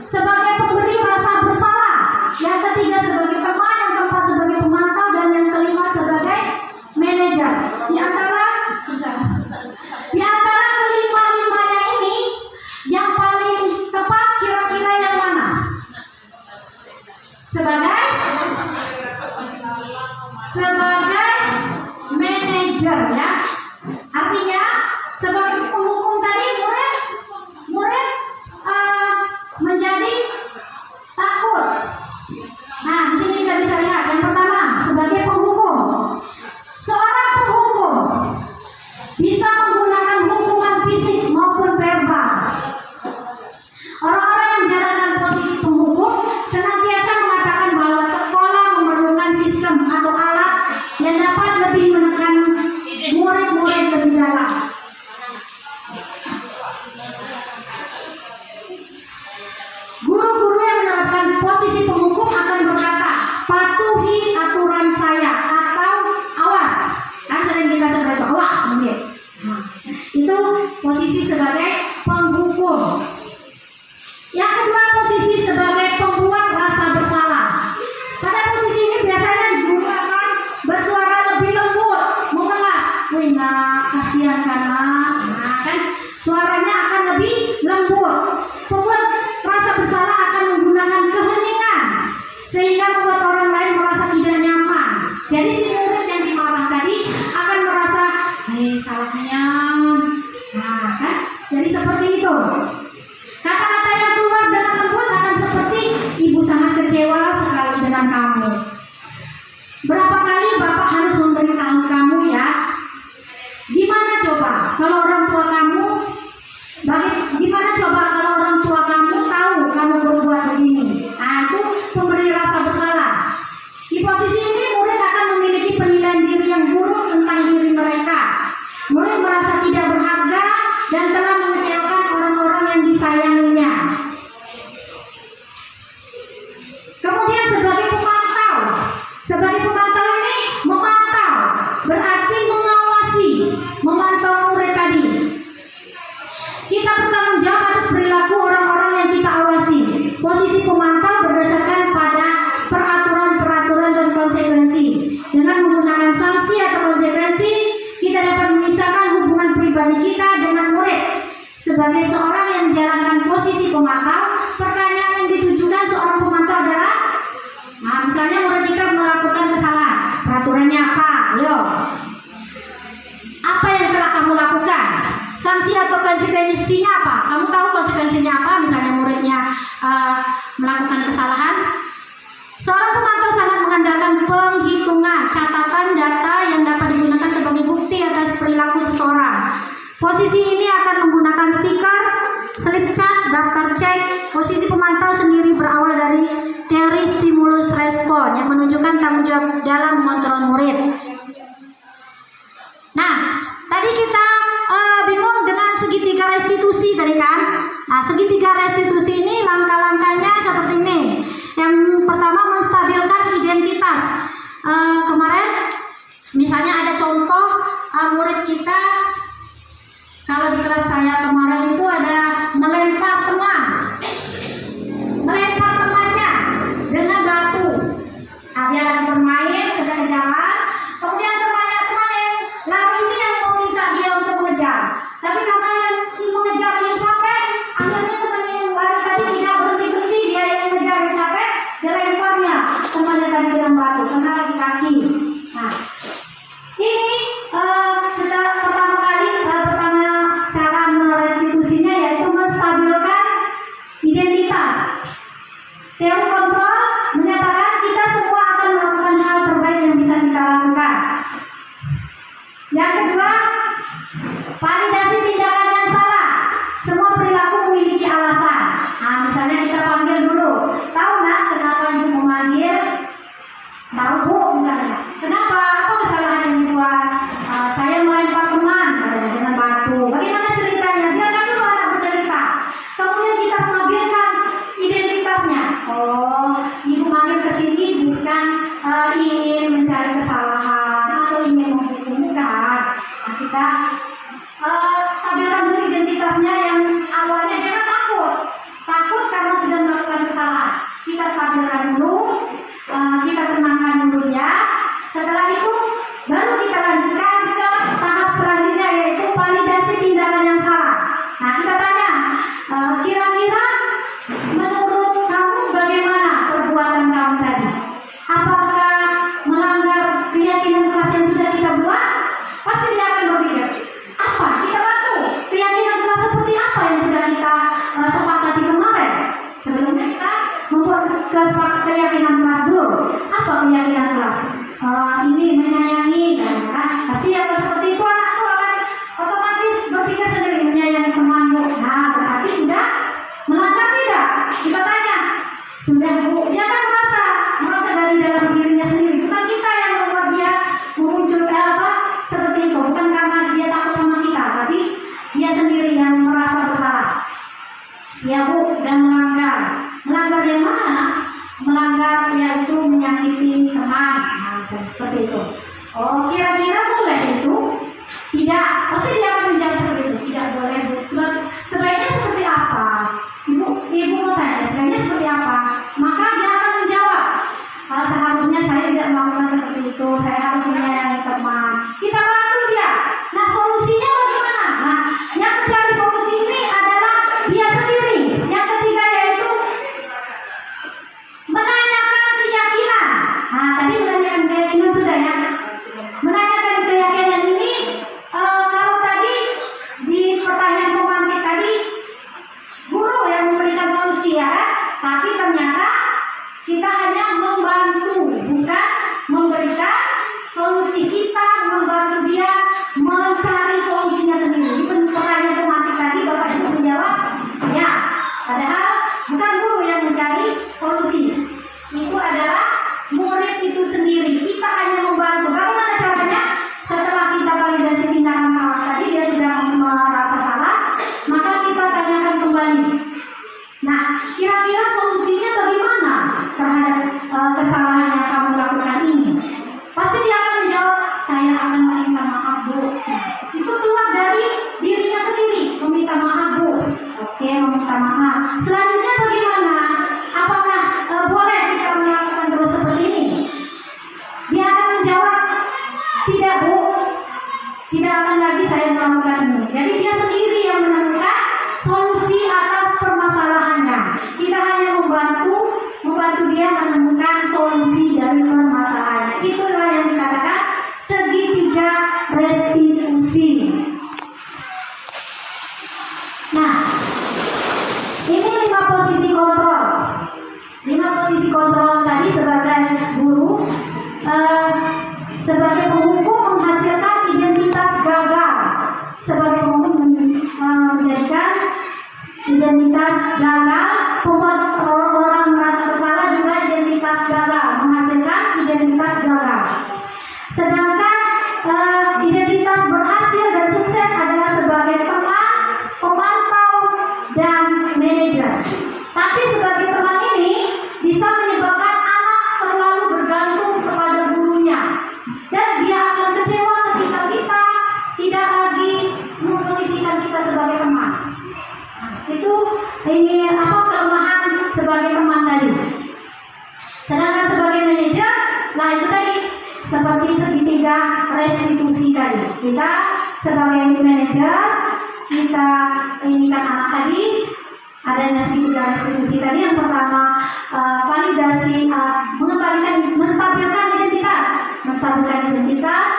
sebagai pemberi rasa bersalah, yang ketiga sebagai teman, yang keempat sebagai pemantau, dan yang kelima sebagai manajer. Di antara kelima-limanya ini yang paling tepat kira-kira yang mana? Sebagai manajer ya. Artinya sebagai penghukum tadi murid menjadi takut. Nah, di sini kita bisa lihat yang pertama sebagai penghukum. Seorang penghukum bisa menggunakan hukuman fisik maupun verbal. Orang-orang yang menjalankan posisi penghukum senantiasa mengatakan bahwa sekolah memerlukan sistem atau alat yang dapat lebih menekan murid-murid lebih dalam. Guru-guru yang menerapkan sedangkan posisi penghukum akan berkata, patuhi aturan saya atau awas. Kan sering kita seperti itu, awas mungkin. Nah, itu posisi sebagai penghukum. Yang kedua, posisi sebagai pembuat rasa bersalah. Pada posisi ini biasanya digunakan bersuara lebih lembut, mengelas. Wih, nak, kasihan kan, nak. Nah, kan suaranya akan lebih lembut. Pembuat rasa bersalah akan menggunakan keheningan sehingga membuat orang lain merasa tidak nyaman. Jadi si murid yang dimarah tadi akan merasa, salahnya. Nah, kan? Jadi seperti itu. Kata-kata yang keluar dengan lembut akan seperti, ibu sangat kecewa sekali dengan kamu. Berapa kali Bapak harus memberitahu kamu ya? Gimana coba kalau orang tua kamu, gimana coba kalau orang tua kamu tahu kamu berbuat begini? Nah, itu pemberi rasa bersalah. Di posisi ini murid akan memiliki penilaian diri yang buruk tentang diri mereka. Murid merasa tidak berharga dan telah mengecewakan orang-orang yang disayanginya. Kemudian sebagai pemantau ini memantau, berarti mengawasi, memantau murid tadi. Kita bertanggung jawab atas perilaku orang-orang yang kita awasi. Posisi pemantau berdasarkan pada peraturan-peraturan dan konsekuensi. Dengan menggunakan sanksi atau konsekuensi, kita dapat memisahkan hubungan pribadi kita dengan murid. Sebagai seorang yang menjalankan posisi pemantau, pertanyaan yang ditujukan seorang pemantau adalah, nah misalnya murid kita melakukan kesalahan, peraturannya apa? Ayo, apa yang telah kamu lakukan? Sanksi atau konsekuensinya apa? Kamu tahu konsekuensinya apa? Misalnya muridnya melakukan kesalahan. Seorang pemantau sangat mengandalkan penghitungan, catatan data yang dapat digunakan sebagai bukti atas perilaku seseorang. Posisi ini akan menggunakan stiker, slip chart, daftar cek. Posisi pemantau sendiri berawal dari teori stimulus respon yang menunjukkan tanggung jawab dalam mengontrol murid. Nah, tadi kita bingung dengan segitiga restitusi tadi kan? Nah, segitiga restitusi ini langkah-langkahnya seperti ini. Yang pertama, menstabilkan identitas. Kemarin misalnya ada contoh murid kita, kalau di kelas saya kemarin itu ada melempar temannya dengan batu. Nah, dia akan bermain kejar-kejaran, kemudian teman yang lari ini yang meminta dia untuk mengejar. Tapi karena yang mengejar ini capek, akhirnya teman yang lari tadi tidak berhenti, dia yang mengejar yang capek, dia lemparnya temannya tadi dengan batu, kena di kaki. Nah, ini pertama cara merestitusinya yaitu menstabilkan identitas. Teori kontrol menyatakan kita semua akan melakukan hal terbaik yang bisa kita lakukan. Yang kedua, validasi tindakan yang salah. Semua perilaku memiliki alasan. Nah, misalnya kita panggil dulu. Tahu nak kenapa ibu memanggil? Tahu bu, misalnya. Kenapa? Apa kesalahan yang dibuat? Saya melempar teman dengan batu. Bagaimana ceritanya? Biarkan dulu anak bercerita. Kemudian kita stabilkan identitasnya. Oh, ibu manggil ke sini bukan ingin mencari kesalahan atau ingin menghukumkan. Nah, kita stabilkan dulu identitasnya yang awalnya dia takut karena sudah melakukan kesalahan. Kita stabilkan dulu, kita tenangkan dulu dia. Setelah itu baru kita lanjutkan ke tahap selanjutnya yaitu validasi tindakan yang salah. Nah, kita tanya, kira-kira menurut kamu bagaimana perbuatan kamu tadi? Apakah melanggar keyakinan kelas yang sudah kita buat? Pasti dia akan berpikir, apa? Kita bantu keyakinan kelas seperti apa yang sudah kita sepakati kemarin? Sebelumnya kita membuat keyakinan kelas dulu. Apa keyakinan kelas? Ini menyayangi, kan? Pasti yang seperti itu anak tuh akan otomatis berpikir sendiri menyayangi temanmu. Nah, berarti sudah melanggar tidak? Kita tanya, sudah bu? Dia kan merasa dari dalam dirinya sendiri. Bukan kita yang membuat dia memunculkan seperti itu. Bukan karena dia takut sama kita, tapi dia sendiri yang merasa bersalah. Ya bu, sudah melanggar. Melanggar yang mana? melanggar yaitu menyakiti teman. Nah, misalnya seperti itu. Oh, kira-kira boleh itu? Tidak, pasti dia akan menjawab seperti itu. Tidak boleh. Sebaiknya seperti apa? Ibu mau tanya, sebaiknya seperti apa? Maka dia akan menjawab, seharusnya saya tidak melakukan seperti itu. Saya harus menyayangi teman. Kita bantu dia. Nah, solusinya bagaimana? Nah, yang mencari solusi ini adalah dia sendiri. Yang ketiga yaitu menanyakan keyakinan. Nah, tadi menanyakan keyakinan sudah ya. Menanyakan keyakinan ini, kalau tadi di pertanyaan pemantik tadi guru yang memberikan solusi ya, tapi ternyata kita hanya membantu, bukan memberikan solusi. Kita membantu dia mencari solusinya sendiri. Di pertanyaan pemantik tadi Bapak Ibu menjawab ya, padahal bukan guru yang mencari solusi. Itu adalah murid itu sendiri. Kita hanya membantu. Bagaimana caranya? Setelah kita validasi tindakan salah tadi, dia sudah merasa salah, maka kita tanyakan kembali. Nah, kira-kira solusinya bagaimana terhadap kesalahan yang kamu lakukan ini? Pasti dia akan menjawab, saya akan meminta maaf Bu. Nah, itu keluar dari dirinya sendiri, meminta maaf Bu. Oke, meminta maaf. Selanjutnya bagaimana? Apakah boleh kita melakukan terus seperti ini? Dia akan menjawab, tidak Bu, tidak akan lagi saya melakukan ini. Jadi dia sendiri yang menemukan solusi atas permasalahannya. Kita hanya membantu dia menemukan solusi dari permasalahannya. Itulah yang dikatakan segitiga restitusi. Nah, ini 5 posisi kontrol. 5 posisi kontrol tadi sebagai guru, sebagai penghukum menghasilkan identitas gagal. Sebagai penghukum menjadikan identitas gagal, membuat orang merasa bersalah juga identitas gagal, menghasilkan identitas gagal. Sedangkan identitas berhasil dan sukses adalah sebagai teman, pemantau, dan manajer. Tapi sebagai teman ini bisa menyebabkan anak terlalu bergantung kepada gurunya, dan dia akan kecewa ketika kita tidak lagi memposisikan kita sebagai teman. Ini kelemahan sebagai teman tadi. Sedangkan sebagai manajer, nah itu tadi seperti segitiga restitusi tadi. Kita sebagai manajer, kita inikan anak tadi, adanya segitiga restitusi tadi. Yang pertama validasi, menstabilkan identitas,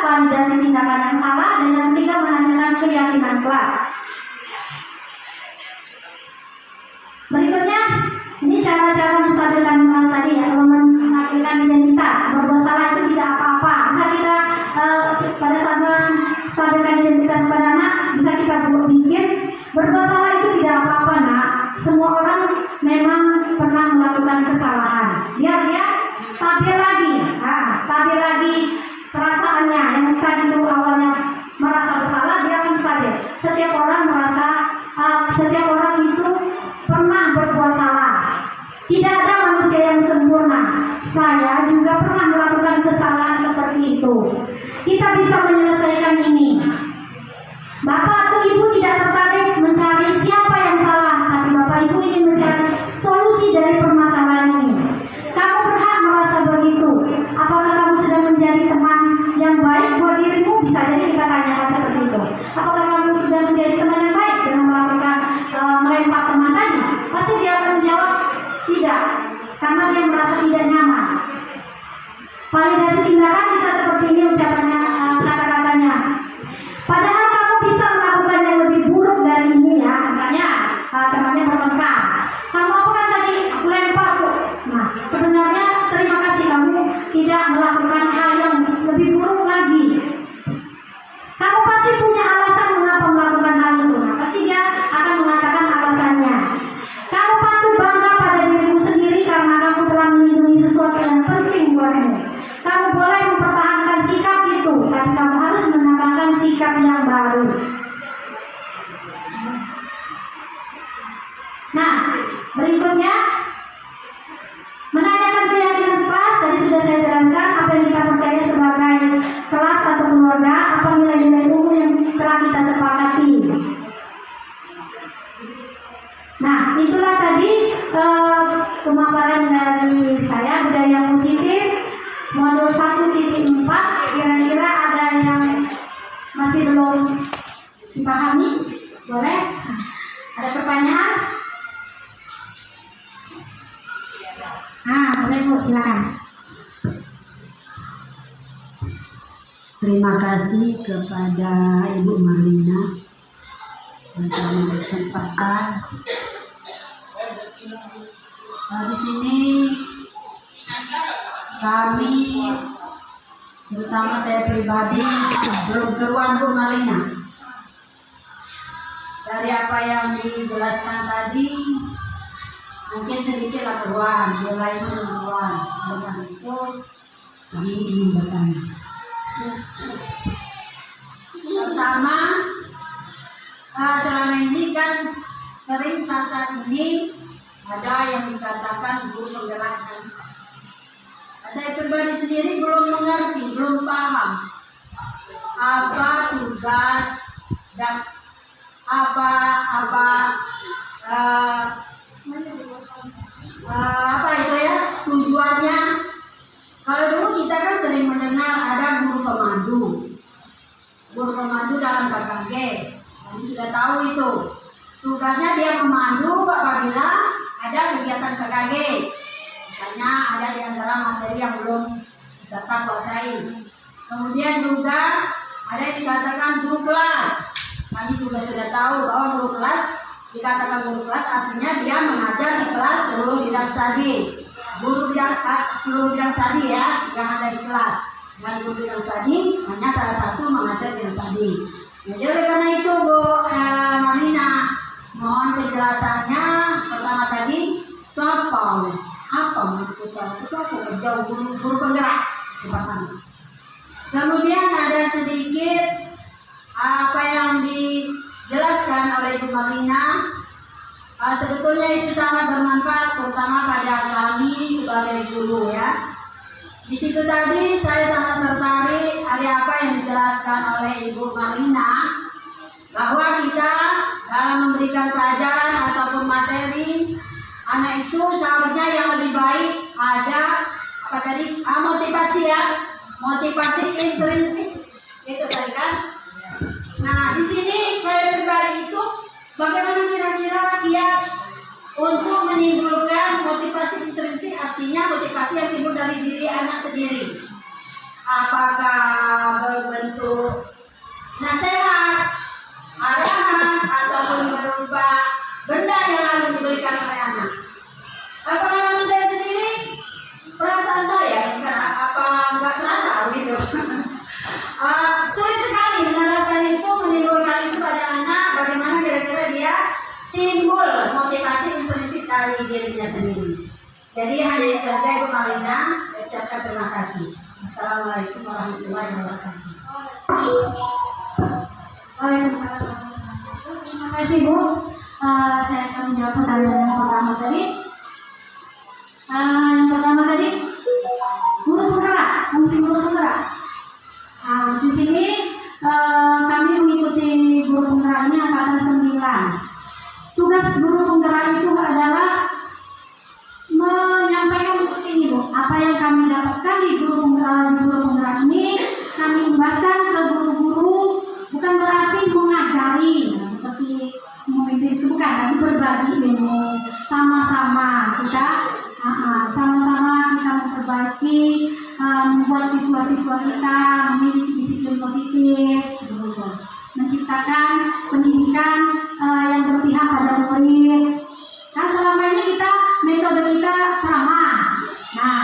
validasi tindakan yang salah, dan yang ketiga menanyakan keyakinan kelas. Berikutnya, ini cara-cara menstabilkan kelas tadi ya, menstabilkan identitas. Berbuat salah itu tidak apa-apa. Bisa kita pada saat menstabilkan identitas pada anak, bisa kita bikin berbuat salah itu tidak apa-apa nak. Semua orang memang pernah melakukan kesalahan. Biar dia stabil lagi, stabil lagi perasaannya. Yang tadi itu awalnya merasa bersalah, dia akan stabil. Setiap orang itu pernah berbuat salah. Tidak ada manusia yang sempurna. Saya juga pernah melakukan kesalahan seperti itu. Kita bisa menyelesaikan ini. Bapak atau Ibu tidak tertarik mencari siapa yang salah, tapi Bapak Ibu ingin mencari solusi dari permasalahan ini. Kamu berhak merasa begitu. Apakah kamu sedang menjadi teman yang baik buat dirimu? Bisa jadi kita tanyakan seperti itu. Apakah kamu sudah menjadi teman yang baik dengan melakukan melempar teman tadi? Pasti dia akan menjawab tidak, karena dia merasa tidak nyaman. Validasi tindakan bisa seperti ini ucapannya, kata-katanya. Padahal kamu bisa melakukan yang lebih buruk dari ini ya. Misalnya temannya bertengkar. Kamu apa kan tadi? Aku lempar kok. Nah, sebenarnya terima kasih kamu tidak melakukan hal yang lebih buruk lagi. Kamu pasti punya alasan mengapa melakukan hal itu. Nah, pasti dia akan mengatakan alasannya. Kamu patut bangga pada dirimu sendiri karena kamu telah melindungi sesuatu yang penting buatmu. Kamu boleh mempertahankan sikap itu, tapi kamu harus menambahkan sikap yang baru. Nah, berikutnya menanyakan pemaparan dari saya budaya positif modul 1.4. Kira-kira ada yang masih belum Dipahami? Boleh? Ada pertanyaan? Boleh Bu, silakan. Terima kasih kepada Ibu Marlina yang telah memberi kesempatan. Di sini kami, terutama saya pribadi, belum keruan Bu Marlina. Dari apa yang dijelaskan tadi, mungkin sedikitlah keruan, yang lain belum keruan. Dengan itu, kami ingin bertanya. Pertama, selama ini kan sering saat ini ada yang dikatakan guru penggerak. Saya pribadi sendiri belum mengerti, belum paham apa tugas dan apa itu ya tujuannya. Kalau dulu kita kan sering mendengar ada guru pemandu dalam KKG. Kami sudah tahu itu tugasnya dia memandu apabila ada kegiatan KKG. Misalnya ada di antara materi yang belum peserta kuasai. Kemudian juga ada yang dikatakan guru kelas. Kami juga sudah tahu bahwa guru kelas dikatakan guru kelas artinya dia mengajar di kelas seluruh bidang studi. Seluruh bidang studi ya yang ada di kelas. Dan guru bidang studi hanya salah satu mengajar bidang studi. Jadi oleh karena itu Bu Marlina, mohon penjelasannya. Pertama tadi itu apa maksudnya? Itu apa kerja guru penggerak itu pertama. Kemudian ada sedikit apa yang dijelaskan oleh Bu Marlina. Sebetulnya itu sangat bermanfaat terutama pada kami sebagai guru ya. Di situ tadi saya sangat tertarik ada apa yang dijelaskan oleh Ibu Marlina bahwa kita dalam memberikan pelajaran ataupun materi anak itu seharusnya yang lebih baik ada apa tadi motivasi ya, motivasi intrinsik itu tadi kan. Nah di sini saya pribadi itu bagaimana kira-kira kiat untuk menimbulkan motivasi intrinsik, artinya motivasi yang timbul dari diri anak sendiri. Apakah berbentuk nasihat, arahan, ataupun berupa benda yang harus diberikan oleh anak. Apakah saya sendiri perasaan saya apa nggak terasa gitu. Sulit sekali menerapkan itu, menimbulkan itu pada anak. Bagaimana kira-kira dia timbul motivasi intrinsik dari dirinya sendiri. Jadi hanya itu saja Ibu Marlina. Saya ucapkan terima kasih. Assalamualaikum warahmatullahi wabarakatuh. Waalaikumsalam. Terima kasih Bu. Saya akan menjawab pertanyaan yang pertama tadi. Yang pertama tadi guru penggerak, fungsi guru penggerak. Di sini kami mengikuti guru penggerak ini angkatan 9. Tugas guru penggerak itu adalah menyampaikan seperti ini Bu. Apa yang kami dapatkan di guru penggerak ini kami imbaskan ke guru-guru, bukan berarti mengajari seperti memimpin itu bukan, tapi berbagi ilmu sama-sama kita memperbaiki, membuat siswa-siswa kita memiliki disiplin positif, menciptakan pendidikan yang berpihak pada murid. Kan selama ini metode kita ceramah. Nah,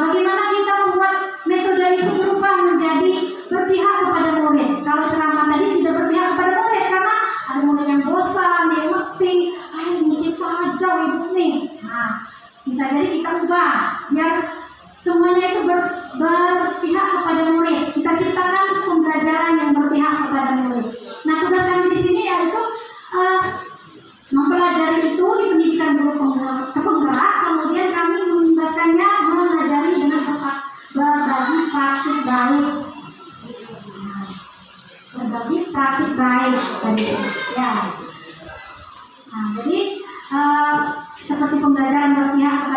bagaimana kita membuat metode itu berubah menjadi berpihak kepada murid? Kalau ceramah tadi tidak berpihak kepada murid karena ada murid yang bosan, dia ngerti, nyicip saja ibu nih. Nah, bisa jadi kita ubah biar semuanya itu berpihak kepada murid. Kita ciptakan pembelajaran yang berpihak kepada murid. Nah, tugas kami di sini yaitu mempelajari itu di pendidikan guru penggerak, kemudian kami mengimbaskannya mengajari dengan berbagi praktik baik. Berbagi praktik baik tadi ya. Nah, jadi seperti pembelajaran berpihak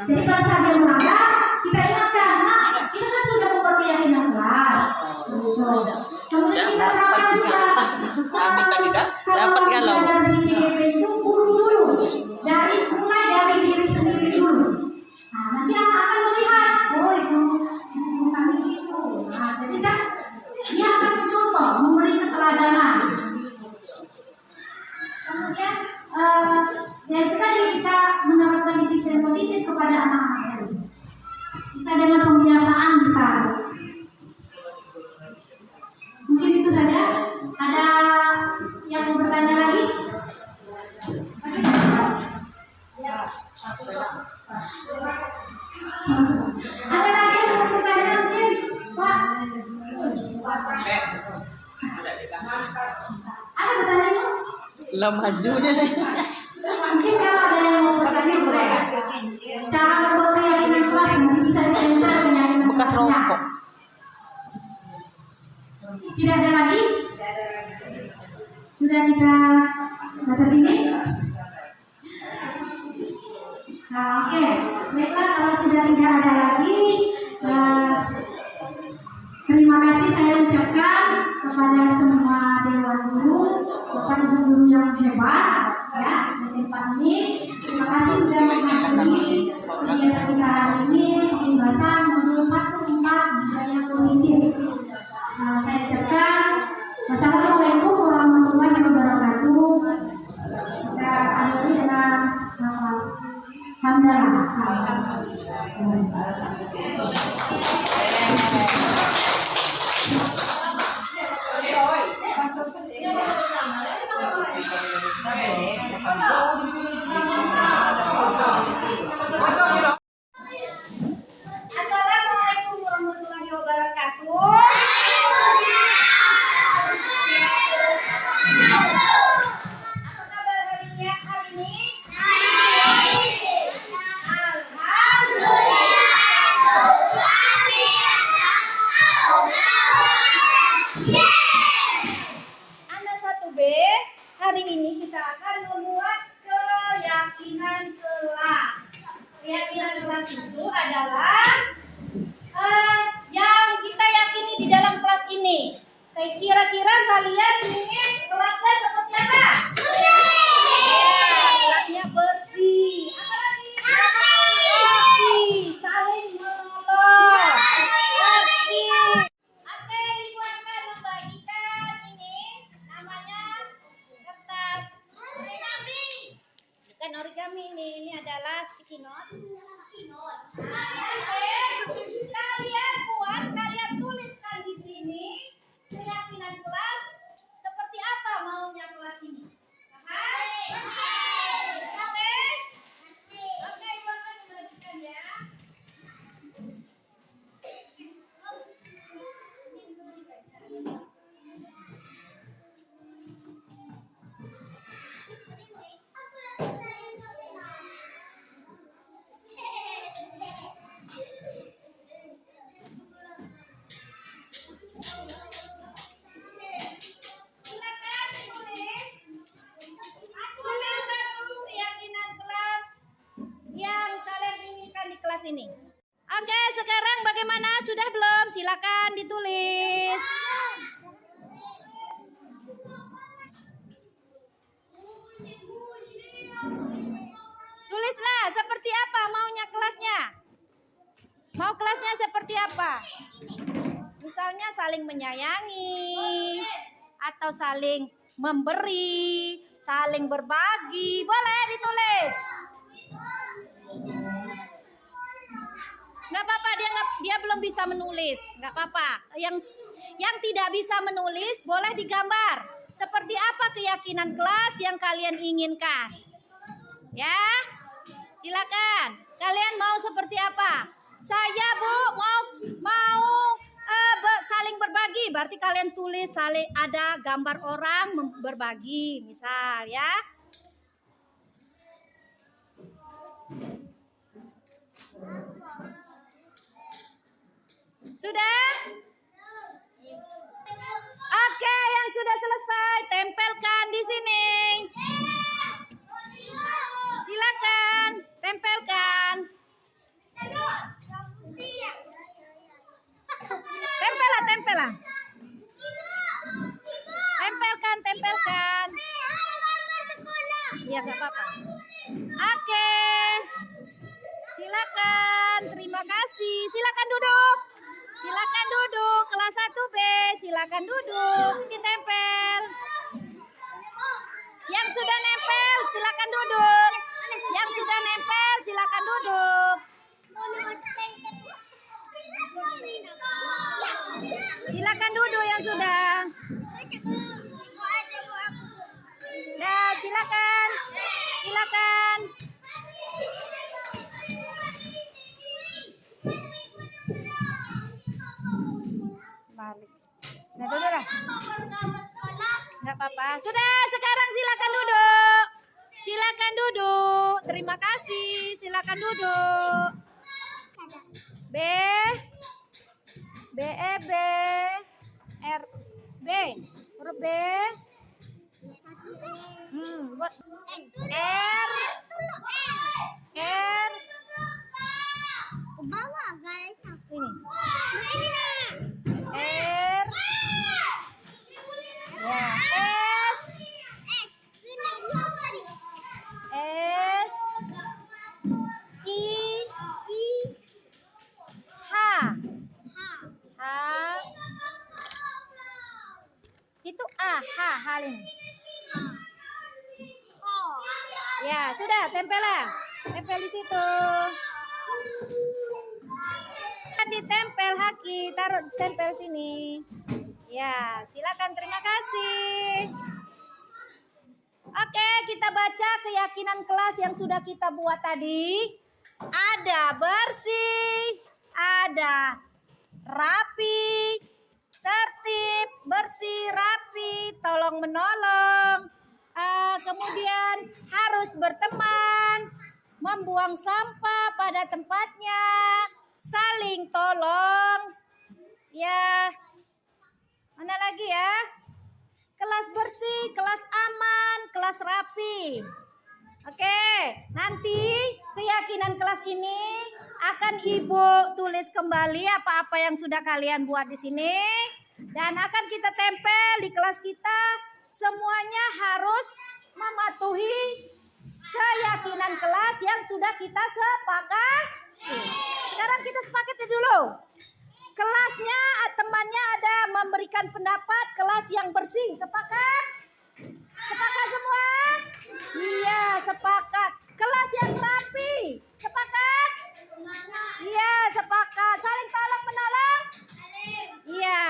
Jadi pada saat dia mengajar, kita ingatkan, nah kita kan sudah membuat keyakinan kelas. Gitu. Kemudian kita terapkan juga. Kalau belajar di CGP itu dulu, mulai dari diri sendiri dulu. Nah, nanti anak akan melihat, oh itu kami itu. Nah, jadi kan dia akan mencontoh, memberi keteladanan. Kemudian ya itu tadi kita menerapkan disiplin positif kepada anak-anak tadi. Bisa dengan pembiasaan bisa. Mungkin itu saja. Ada yang mau bertanya lagi? Ada lagi yang mau bertanya mungkin? Pak? Ada bertanya? Maju deh. Mungkin kalau ada yang mau bertanya boleh. Cara membuat keyakinan kelas nanti bisa diterima keyakinan Bekas kelasnya. rokok. Tidak ada lagi? Sudah kita batas ini? Nah, oke. Baiklah, kalau sudah tidak ada lagi, terima kasih saya ucapkan kepada semua dewan guru, bapak ibu guru yang hebat, ya, kesempatan ini. Terima kasih sudah menghadiri kegiatan kita hari ini, pembahasan modul 1/4 budaya positif. Saya ucapkan wassalamualaikum warahmatullahi wabarakatuh. Saya akhiri dengan nafas hamdalah. Assalamualaikum warahmatullahi wabarakatuh. Apa kabar hari ini? Anda 1B, hari ini kita akan membuat keyakinan kelas. Keyakinan kelas itu adalah yang kita yakini di dalam kelas ini. Kira-kira kalian ingin kelasnya seperti apa? Kelasnya bersih. Apa lagi? Bersih, saling menolong. Bersih. Oke, Ibu akan membagikan ini namanya kertas bukan origami ini adalah sticky note. Kalian buat, kalian tuliskan di sini keyakinan kelas seperti apa maunya kelas ini. Oke? Oke, Ibu akan membagikan ya. Silakan tulis. Tulis satu keyakinan kelas yang kalian inginkan di kelas ini. Oke, sekarang bagaimana? Sudah belum? Silakan ditulis. Tulislah seperti apa maunya kelasnya. Mau kelasnya seperti apa? Misalnya saling menyayangi atau saling memberi, saling berbagi, boleh ditulis. Nggak apa-apa, dia belum bisa menulis, nggak apa-apa. Yang tidak bisa menulis boleh digambar. Seperti apa keyakinan kelas yang kalian inginkan? Ya, silakan. Kalian mau seperti apa? Saya mau saling berbagi. Berarti kalian tulis saling ada gambar orang berbagi, misal ya. Sudah? Oke, yang sudah selesai tempelkan di sini. Silakan tempelkan. Iya, nggak apa-apa. Oke. Silakan. Terima kasih. Silakan duduk. Silakan duduk. Kelas 1B, silakan duduk. Ditempel. Yang sudah nempel, silakan duduk. Yang sudah nempel, silakan duduk. Silakan duduk yang sudah. Nah, silakan. Silakan. Balik. Nah, duduk lah. Nggak apa-apa. Sudah, sekarang silakan duduk. Silakan duduk. Terima kasih. Silakan duduk. B. B E B R B. Huruf B. Buat R. R. Ke bawah guys. Ini. R. Ya. S. S. Ini belum tadi. S. I. I. H. H. H. Itu A. H ini. Ya, sudah, tempel lah. Tempel di situ. Kan ditempel Haki, taruh tempel sini. Ya, silakan, terima kasih. Oke, kita baca keyakinan kelas yang sudah kita buat tadi. Ada bersih, ada rapi, tertib, bersih, rapi, tolong menolong. Kemudian harus berteman, membuang sampah pada tempatnya, saling tolong. Ya, mana lagi ya? Kelas bersih, kelas aman, kelas rapi. Oke, nanti keyakinan kelas ini akan Ibu tulis kembali apa-apa yang sudah kalian buat di sini dan akan kita tempel di kelas kita. Semuanya harus mematuhi keyakinan kelas yang sudah kita sepakati. Sekarang kita sepakati dulu. Kelasnya, temannya ada memberikan pendapat kelas yang bersih. Sepakat? Sepakat semua? Iya, sepakat. Kelas yang rapi. Sepakat? Iya, sepakat. Saling tolong menolong? Iya.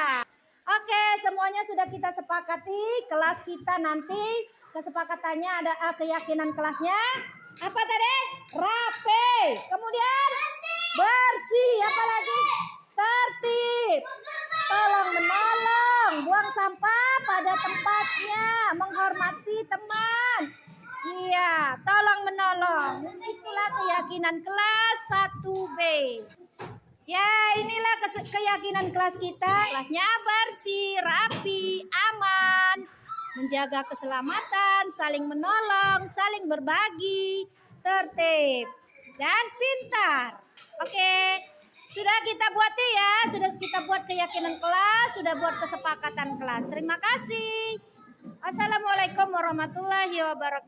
Oke, semuanya sudah kita sepakati. Kelas kita nanti kesepakatannya ada keyakinan kelasnya. Apa tadi? Rapi. Kemudian bersih. Apa lagi? Tertib. Tolong menolong. Buang sampah pada tempatnya. Menghormati teman. Iya, tolong menolong. Itulah keyakinan kelas 1B. Ya, inilah keyakinan kelas kita. Kelasnya bersih, rapi, aman, menjaga keselamatan, saling menolong, saling berbagi, tertib, dan pintar. Oke, sudah kita buat ya, sudah kita buat keyakinan kelas, sudah buat kesepakatan kelas. Terima kasih. Assalamualaikum warahmatullahi wabarakatuh.